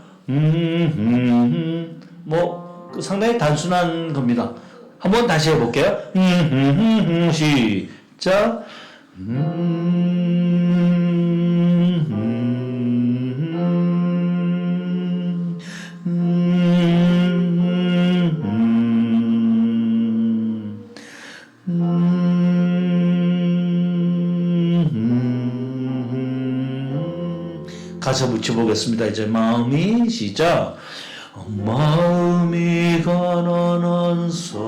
상당히 단순한 겁니다. 한번 다시 해볼게요. 시작. 가사 붙여보겠습니다. 이제 마음이 시작. 마음이 가난한 사람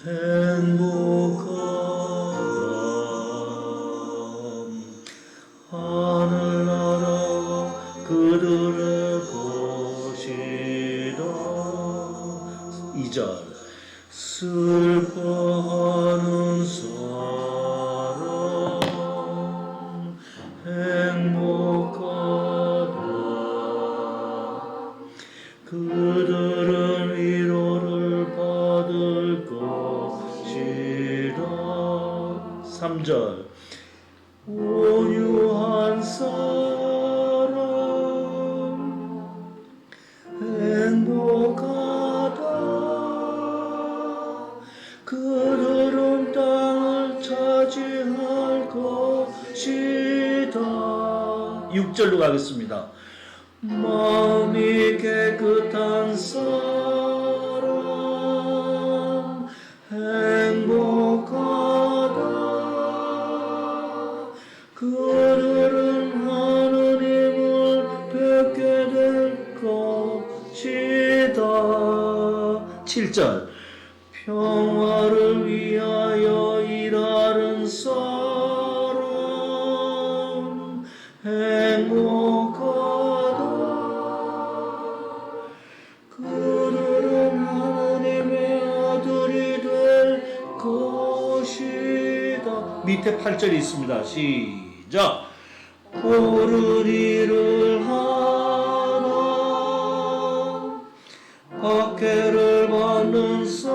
행복하다 하늘나라 그들의 것이다. 2절 슬퍼하는 사람 행복하다 그들은 위로를 받을 것이다. 3절 온유한 사람 행복하다 그들은 땅을 차지할 것이다. 6절로 가겠습니다. 마음이 깨끗한 사람 7절 평화를 위하여 일하는 사람 행복하다. 그들은 하나님의 아들이 될 것이다. 밑에 8절이 있습니다. 시작. 옳은 일을 하나 박해를 받는 사람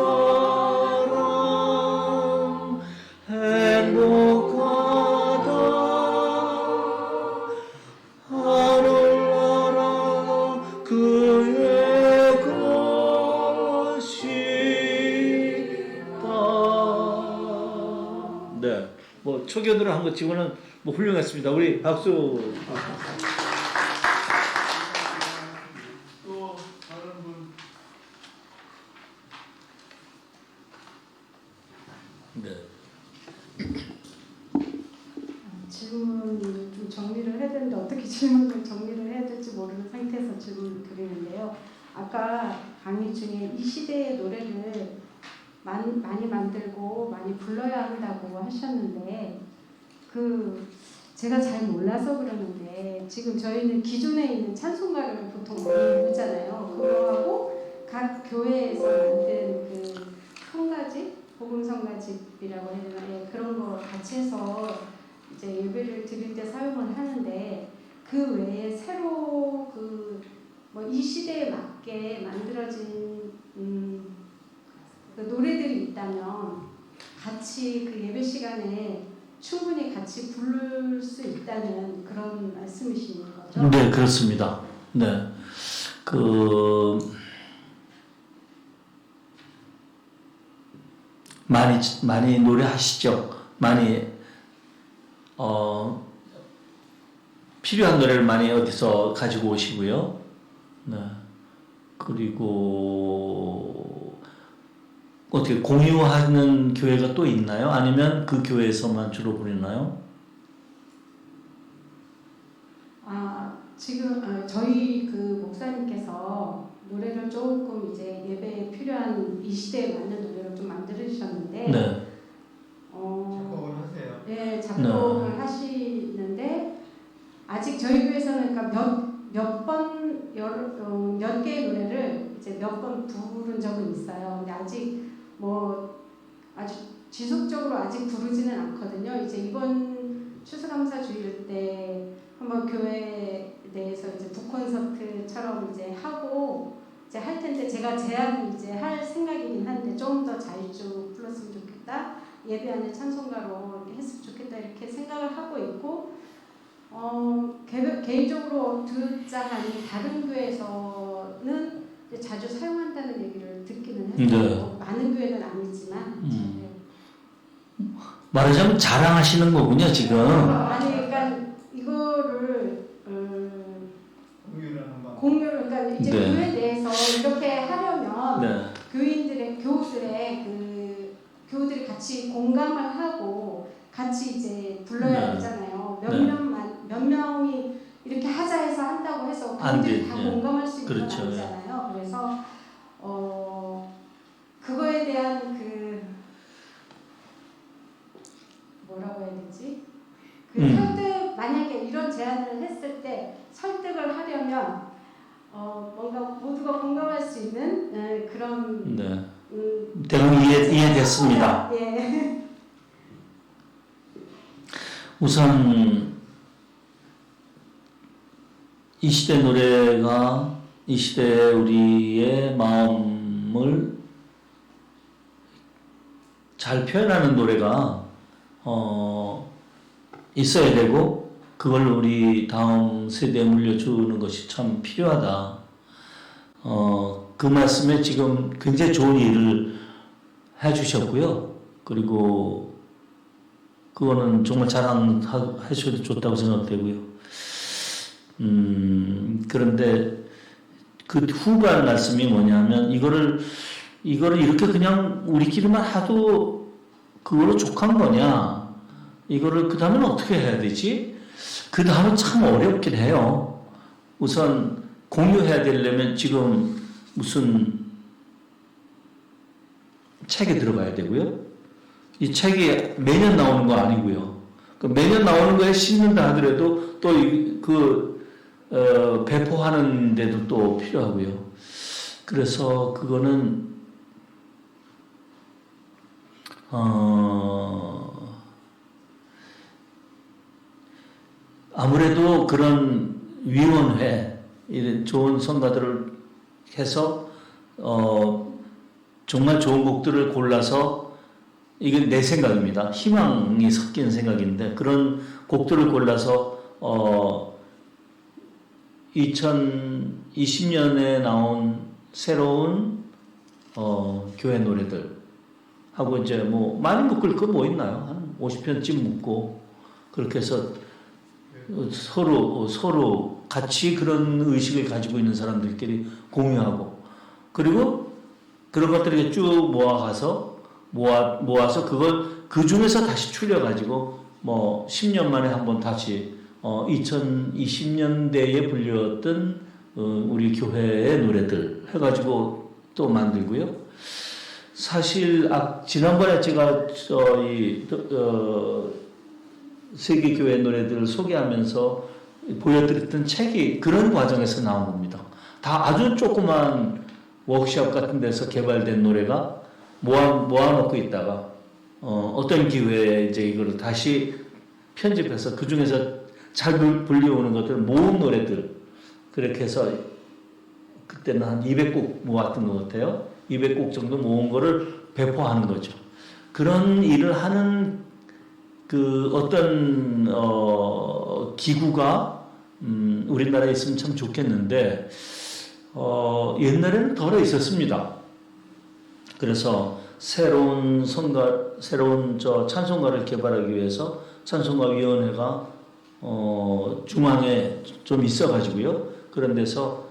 행복하다. 하늘나라 그의 것이다. 네, 뭐 초교들을 한 것 치고는 뭐 훌륭했습니다. 우리 박수. 또 다른 분. 네. 질문을 좀 정리를 해야 되는데 어떻게 질문을 정리를 해야 될지 모르는 상태에서 질문을 드리는데요. 아까 강의 중에 이 시대의 노래를 많이 만들고 많이 불러야 한다고 하셨는데 제가 잘 몰라서 그러는데 지금 저희는 기존에 있는 찬송가를 보통 많이 부르잖아요. 그거하고 각 교회에서 만든 그 성가집, 복음 성가집이라고 해야 되나? 예, 그런 거 같이 해서 이제 예배를 드릴 때 사용을 하는데 그 외에 새로 뭐 이 시대에 맞게 만들어진 그 노래들이 있다면 같이 그 예배 시간에 충분히 같이 부를 수 있다는 그런 말씀이신 거죠? 네, 그렇습니다. 네. 많이 노래하시죠. 많이 필요한 노래를 많이 어디서 가지고 오시고요. 네. 그리고 어떻게 공유하는 교회가 또 있나요? 아니면 그 교회에서만 주로 부르나요? 지금 저희 그 목사님께서 노래를 조금 이제 예배에 필요한 이 시대에 맞는 노래를 좀 만들으셨는데 네. 작곡을 하세요. 네, 작곡을 하시는데 아직 저희 교회에서는 그러니까 몇 개의 노래를 이제 몇 번 부른 적은 있어요. 근데 아직 뭐 아주 지속적으로 아직 부르지는 않거든요. 이제 이번 추수감사 주일 때 한번 교회 내에서 이제 북콘서트처럼 이제 하고 이제 할 텐데 제가 제안 이제 할 생각이긴 한데 좀 더 자주 불렀으면 좋겠다. 예배 안에 찬송가로 했으면 좋겠다 이렇게 생각을 하고 있고 개인적으로 듣자 하니 다른 교회에서는 이제 자주 사용한다는 얘기를 듣기는 했어요. 네. 많은 교회는 아니지만 네. 말하자면 자랑하시는 거군요, 지금. 아니 그러니까 이거를 공유를 한번. 그러니까 이제 네. 교회 내에서 이렇게 하려면 네. 교우들이 같이 공감을 하고 같이 이제 불러야 네. 되잖아요. 네. 몇 명이 이렇게 하자 해서 한다고 해서 안 교우들이 돼. 다 네. 공감할 수 있는 그렇죠. 건 아니잖아요. 그래서 그거에 대한 뭐라고 해야 되지? 설득, 만약에 이런 제안을 했을 때 설득을 하려면 뭔가 모두가 공감할 수 있는 그런 네. 대강 이해됐습니다. 예. 우선 이 시대 노래가 이 시대 우리의 마음을 잘 표현하는 노래가 있어야 되고 그걸 우리 다음 세대에 물려주는 것이 참 필요하다. 그 말씀에 지금 굉장히 좋은 일을 해주셨고요. 그리고 그거는 정말 자랑하셔도 좋다고 생각되고요. 그런데 그 후반 말씀이 뭐냐면 이거를 이렇게 그냥 우리끼리만 하도 그거로 족한 거냐? 이거를 그 다음에는 어떻게 해야 되지? 그 다음은 참 어렵긴 해요. 우선 공유해야 되려면 지금 무슨 책에 들어가야 되고요. 이 책이 매년 나오는 거 아니고요. 그 매년 나오는 거에 싣는다 하더라도 또 배포하는 데도 또 필요하고요. 그래서 그거는 아무래도 그런 위원회, 이런 좋은 성가들을 해서 정말 좋은 곡들을 골라서, 이게 내 생각입니다. 희망이 섞인 생각인데, 그런 곡들을 골라서 2020년에 나온 새로운 교회 노래들 하고, 이제 뭐 많이 묶을 거 뭐 있나요? 한 50편쯤 묶고, 그렇게 해서 서로 같이 그런 의식을 가지고 있는 사람들끼리 공유하고, 그리고 그런 것들을 쭉 모아서 그걸 그 중에서 다시 추려가지고 뭐 10년 만에 한번 다시 2020년대에 불렸던 우리 교회의 노래들 해가지고 또 만들고요. 사실 지난번에 제가 세계교회 노래들을 소개하면서 보여드렸던 책이 그런 과정에서 나온 겁니다. 다 아주 조그만 워크숍 같은 데서 개발된 노래가 모아놓고 있다가 어떤 기회에 이제 이걸 다시 편집해서 그 중에서 잘 불려오는 것들 모은 노래들, 그렇게 해서 그때는 한 200곡 모았던 것 같아요. 200곡 정도 모은 거를 배포하는 거죠. 그런 일을 하는 그 어떤 기구가 우리나라에 있으면 참 좋겠는데 옛날에는 덜어 있었습니다. 그래서 새로운 찬송가를 개발하기 위해서 찬송가위원회가 중앙에 좀 있어가지고요. 그런 데서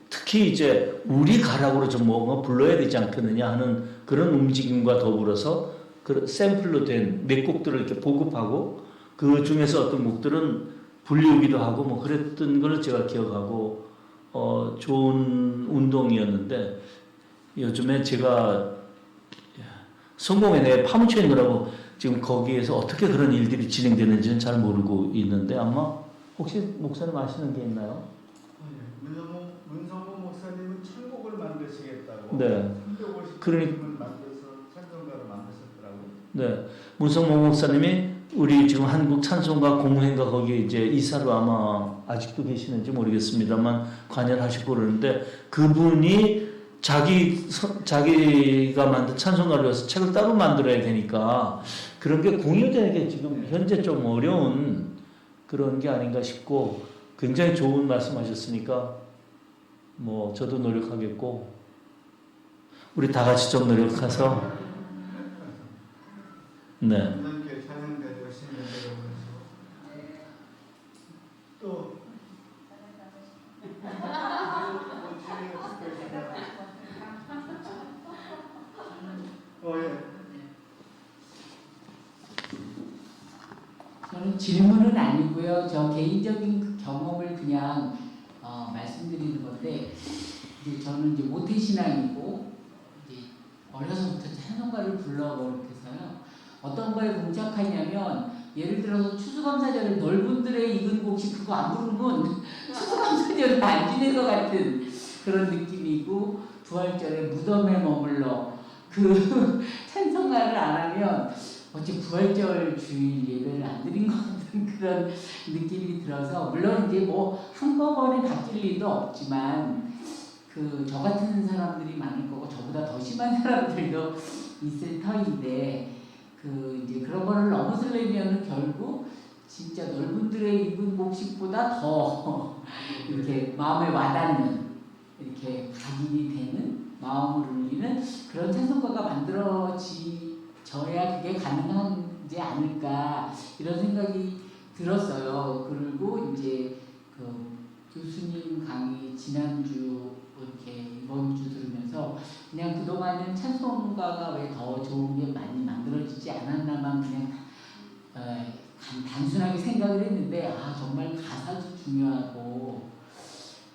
특히 이제 우리 가락으로 좀 뭔가 불러야 되지 않겠느냐 하는 그런 움직임과 더불어서 그 샘플로 된 몇 곡들을 이렇게 보급하고, 그 중에서 어떤 곡들은 불리우기도 하고 뭐 그랬던 걸 제가 기억하고 좋은 운동이었는데, 요즘에 제가 성공회내에 파묻혀 있느라고 지금 거기에서 어떻게 그런 일들이 진행되는지는 잘 모르고 있는데, 아마 혹시 목사님 아시는 게 있나요? 문성모 목사님은 천곡을 만드시겠다고. 네. 350곡을 만들어서 찬송가를 만드셨더라고요. 네. 문성모 목사님이 우리 지금 한국 찬송가 공회인가 거기 이제 이사로 아마 아직도 계시는지 모르겠습니다만 관여하시고 그러는데, 그분이 자기가 만든 찬송가를 위해서 책을 따로 만들어야 되니까 그런 게 공유되는 게 지금 현재 좀 어려운 그런 게 아닌가 싶고, 굉장히 좋은 말씀하셨으니까 뭐 저도 노력하겠고 우리 다 같이 좀 노력해서 네. 하나님께 찬양되고 신뢰되고 또 저는 질문은 아니고요. 저 개인적인 경험을 그냥 말씀드리는 건데, 이제 저는 이제 모태 신앙이고 이제 어려서부터 찬송가를 불러버릇해서요. 어떤 거에 봉착하냐면, 예를 들어서 추수감사절에 넓은들의 익은 곡식 그거 안 부르면 추수감사절을 안 지낸 것 같은 그런 느낌이고, 부활절에 무덤에 머물러 그 찬송가를 안 하면 어찌 부활절 주일 예배를 안 드린 것 같은 그런 느낌이 들어서, 물론 이제 뭐 한꺼번에 바뀔 일도 없지만 저 같은 사람들이 많을 거고 저보다 더 심한 사람들도 있을 터인데, 이제 그런 거를 넘어서려면 결국 진짜 넓은들의 익은 곡식보다 더 이렇게 마음에 와닿는, 이렇게 각인이 되는, 마음을 울리는 그런 찬송가가 만들어져야 그게 가능하지 않을까, 이런 생각이 들었어요. 그리고 이제 교수님 강의 지난주 이렇게 이번 주 들으면서 그냥 그동안은 찬송가가 왜 더 좋은 게 많이 만들어지지 않았나만 그냥 단순하게 생각을 했는데, 정말 가사도 중요하고,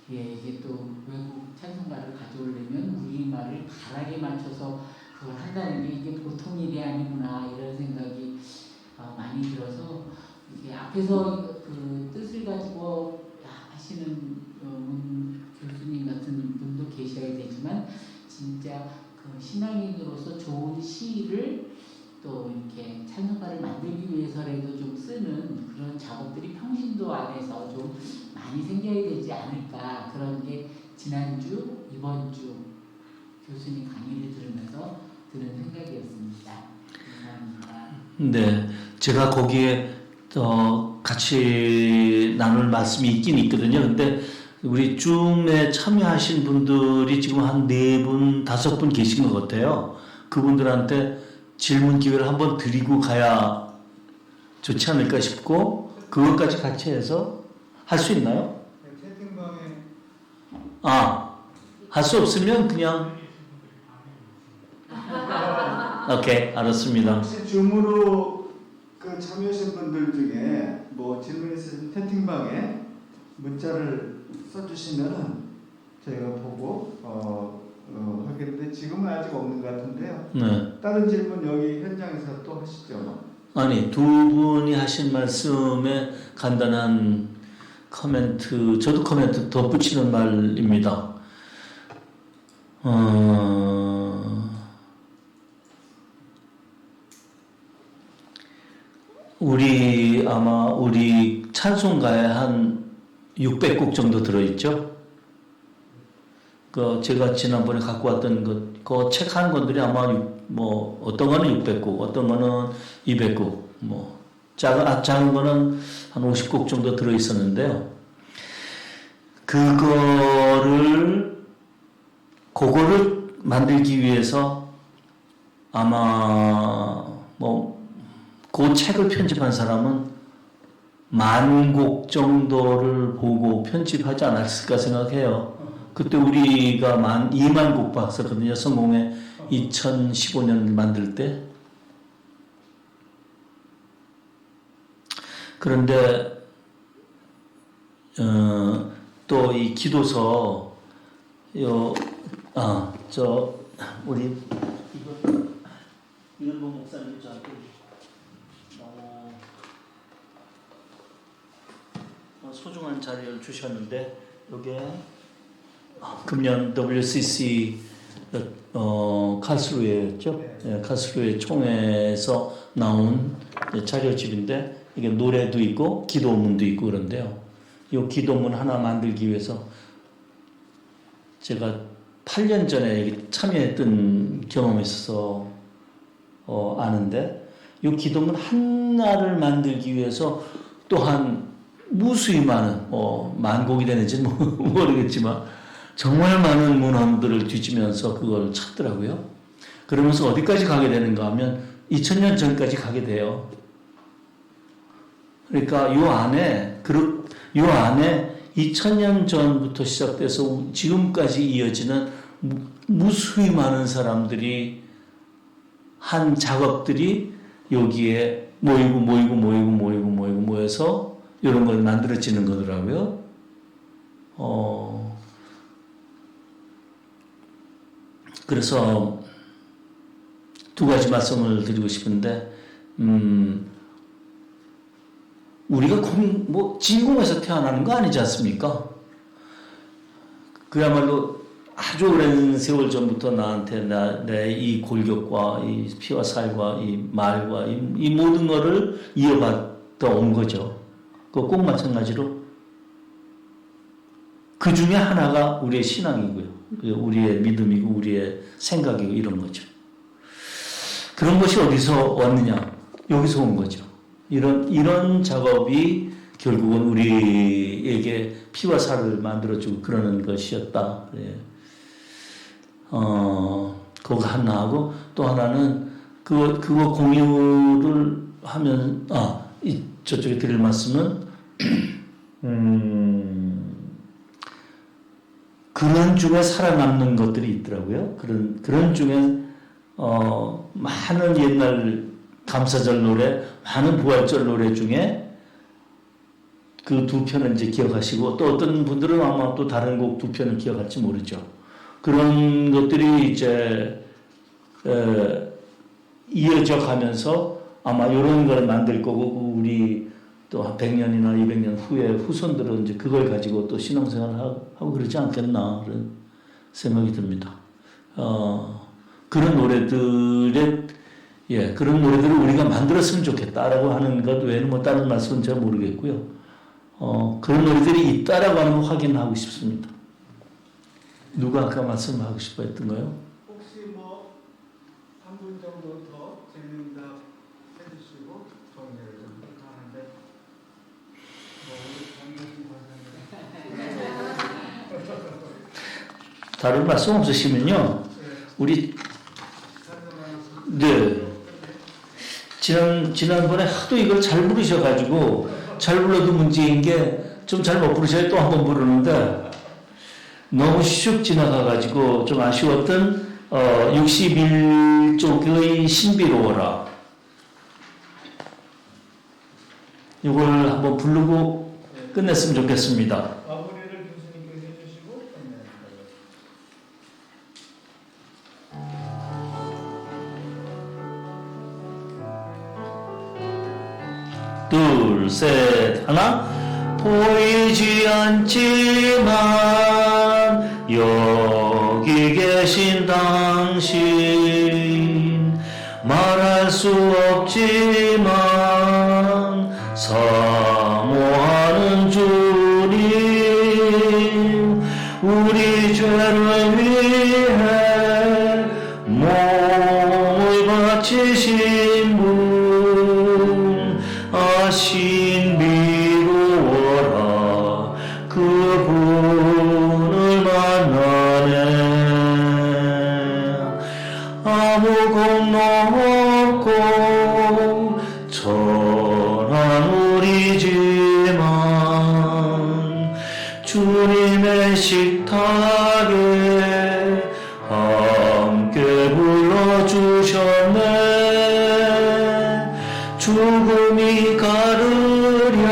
이게 또 외국 찬송가를 가져오려면 우리말을 가락에 맞춰서 그걸 한다는 게 이게 보통 일이 아니구나 이런 생각이 많이 들어서 이게 앞에서 그 뜻을 가지고 하시는 교수님 같은 분도 계셔야 되지만 진짜 그 신앙인으로서 좋은 시를 또 이렇게 찬송가를 만들기 위해서라도 좀 쓰는 그런 작업들이 평신도 안에서 좀 많이 생겨야 되지 않을까 그런 게 지난주 이번 주 교수님 강의를 들으면서 드는 생각이었습니다. 감사합니다. 네, 제가 거기에 같이 나눌 말씀이 있긴 있거든요. 근데 우리 줌에 참여하신 분들이 지금 한 4분, 5분 계신 것 같아요. 그분들한테 질문 기회를 한번 드리고 가야 좋지 않을까 싶고, 그것까지 같이 해서 할 수 있나요? 채팅방에 할 수 없으면 그냥 오케이, 알았습니다. 혹시 줌으로 그 참여하신 분들 중에 뭐 질문 있으신 채팅방에 문자를 써주시면은 저희가 보고 하겠는데 지금은 아직 없는 것 같은데요. 네. 다른 질문 여기 현장에서 또 하시죠. 아니, 두 분이 하신 말씀에 간단한 코멘트, 저도 코멘트 덧붙이는 말입니다. 우리 찬송가에 한 600곡 정도 들어있죠? 제가 지난번에 갖고 왔던 그 책 한 권들이 아마 어떤 거는 600곡, 어떤 거는 200곡, 작은 거는 한 50곡 정도 들어있었는데요. 그거를 만들기 위해서 아마 그 책을 편집한 사람은 10,000곡 정도를 보고 편집하지 않았을까 생각해요. 그때 우리가 20,000곡 봤었거든요. 성공회 2015년 만들 때. 그런데 또 이 기도서 우리 이건봉 목사님이 저한테 소중한 자료를 주셨는데, 이게 금년 WCC 칼스루에였죠. 네, 칼스루에 총회에서 나온 자료집인데, 이게 노래도 있고 기도문도 있고 그런데요. 이 기도문 하나 만들기 위해서 제가 8년 전에 참여했던 경험이 있어서 아는데, 이 기도문 하나를 만들기 위해서 또한 무수히 많은 10,000곡이 되는지는 모르겠지만 정말 많은 문헌들을 뒤지면서 그걸 찾더라고요. 그러면서 어디까지 가게 되는가 하면 2000년 전까지 가게 돼요. 그러니까 요 안에 2000년 전부터 시작돼서 지금까지 이어지는 무수히 많은 사람들이 한 작업들이 여기에 모여서 이런 걸 만들어지는 거더라고요. 그래서 두 가지 말씀을 드리고 싶은데, 우리가 진공에서 태어나는 거 아니지 않습니까? 그야말로 아주 오랜 세월 전부터 나한테 내 이 골격과 이 피와 살과 이 말과 이 모든 거를 이어받아 온 거죠. 꼭 마찬가지로 그 중에 하나가 우리의 신앙이고요. 우리의 믿음이고 우리의 생각이고 이런 거죠. 그런 것이 어디서 왔느냐? 여기서 온 거죠. 이런 작업이 결국은 우리에게 피와 살을 만들어주고 그러는 것이었다. 예. 그거 하나 하고, 또 하나는 그거 공유를 하면, 저쪽에 드릴 말씀은, 그런 중에 살아남는 것들이 있더라고요. 그런 중에, 많은 옛날 감사절 노래, 많은 부활절 노래 중에 그 2편을 이제 기억하시고, 또 어떤 분들은 아마 또 다른 곡 2편을 기억할지 모르죠. 그런 것들이 이제 이어져 가면서 아마 이런 걸 만들 거고 우리 또 한 100년이나 200년 후에 후손들은 이제 그걸 가지고 또 신앙생활을 하고 그러지 않겠나 그런 생각이 듭니다. 그런 노래들의 그런 노래들을 우리가 만들었으면 좋겠다라고 하는 것 외에는 뭐 다른 말씀은 잘 모르겠고요. 그런 노래들이 있다라고 하는 걸 확인하고 싶습니다. 누가 아까 말씀하고 싶어 했던 거요? 혹시 뭐 한 분 정도 더 질문답 해주시고 정리를 좀 하는데 다른 말씀 없으시면요. 우리 지난번에 하도 이걸 잘 부르셔가지고 잘 불러도 문제인 게 좀 잘 못 부르셔야 또 한 번 부르는데 너무 슉 지나가가지고 좀 아쉬웠던 61쪽의 신비로워라. 이걸 한번 부르고 끝냈으면 좋겠습니다. 마무리를 교수님께서 해주시고 둘, 셋, 하나. 보이지 않지만 여기 계신 당신 말할 수 없지만 사모하는 주님 우리 죄를 위해 몸을 바치신 분 신비로워라 그분을 만나네 아무 공로 없고 천한 우리지만 주님의 식탁에 함께 불러주셨네 죽음이 가르랴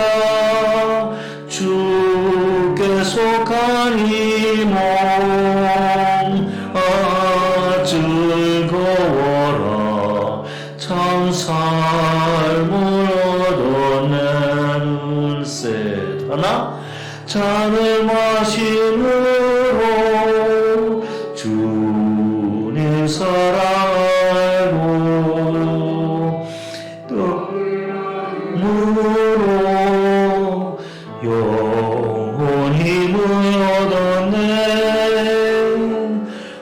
주께 속한 이 몸 즐거워라 참 삶을 얻어내는 셋 하나 잔을 마심으로 주님 사랑 알고 또 영원히 얻었네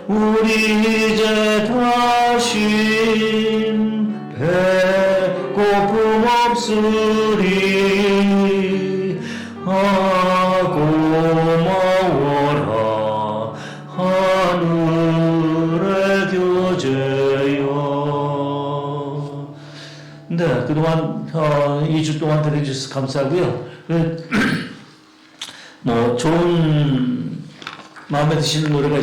우리 이제 다시 배고픔 없으리 고마워라 하늘의 교제여. 네, 그동안 2주 동안 들어주셔서 감사하고요. 뭐 좋은 마음에 드시는 노래가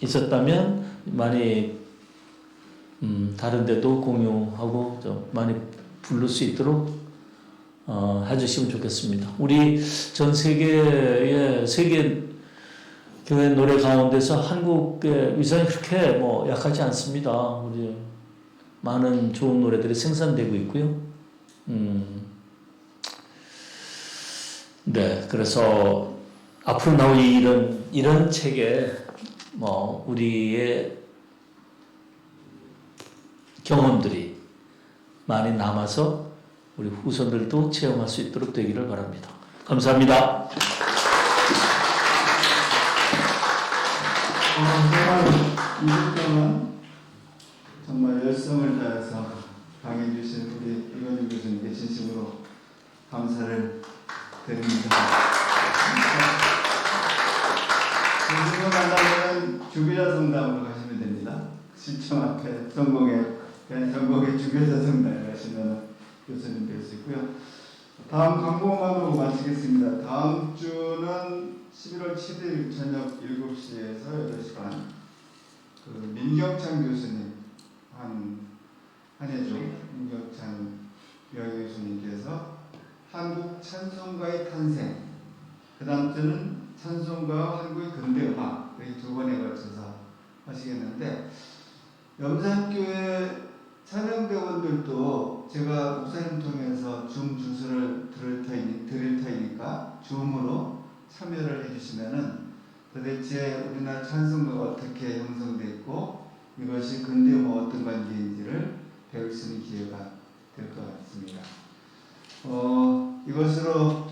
있었다면 많이 다른 데도 공유하고 좀 많이 부를 수 있도록 해주시면 좋겠습니다. 우리 전 세계 교회 노래 가운데서 한국의 위상이 그렇게 뭐 약하지 않습니다. 우리 많은 좋은 노래들이 생산되고 있고요. 네, 그래서 앞으로 나올 이런 책에 뭐 우리의 경험들이 많이 남아서 우리 후손들도 체험할 수 있도록 되기를 바랍니다. 감사합니다. 정말 2주 동안 정말 열성을 다해서 강해 주신 우리 이건희 교수님께 진심으로 감사를 드립니다. 교수님 만나면 주교자 성당으로 가시면 됩니다. 시청 앞에 전공의 주교자 성당에 가시면 교수님 뵐 수 있고요. 다음 광고만으로 마치겠습니다. 다음 주는 11월 7일 저녁 7시에서 8시간 민경찬 교수님 한해종 민경찬 명예 교수님께서 한국 찬송가의 탄생 그 다음 주는 찬송가와 한국의 근대음악 이 두 번에 걸쳐서 하시겠는데 염산교회 찬양대원들도 제가 목사님 통해서 줌 주소를 드릴 테니까 줌으로 참여를 해주시면은 도대체 우리나라 찬송가가 어떻게 형성되어 있고 이것이 근대음과 어떤 관계인지를 배울 수 있는 기회가 될 것 같습니다. 이것으로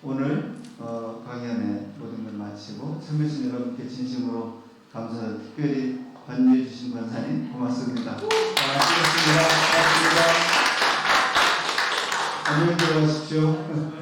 오늘 강연의 모든 걸 마치고 참여해주신 여러분께 진심으로 감사드립니다. 특별히 관여해 주신 권사님 고맙습니다. 수고하셨습니다. 고맙습니다. 안녕히 들어가십시오.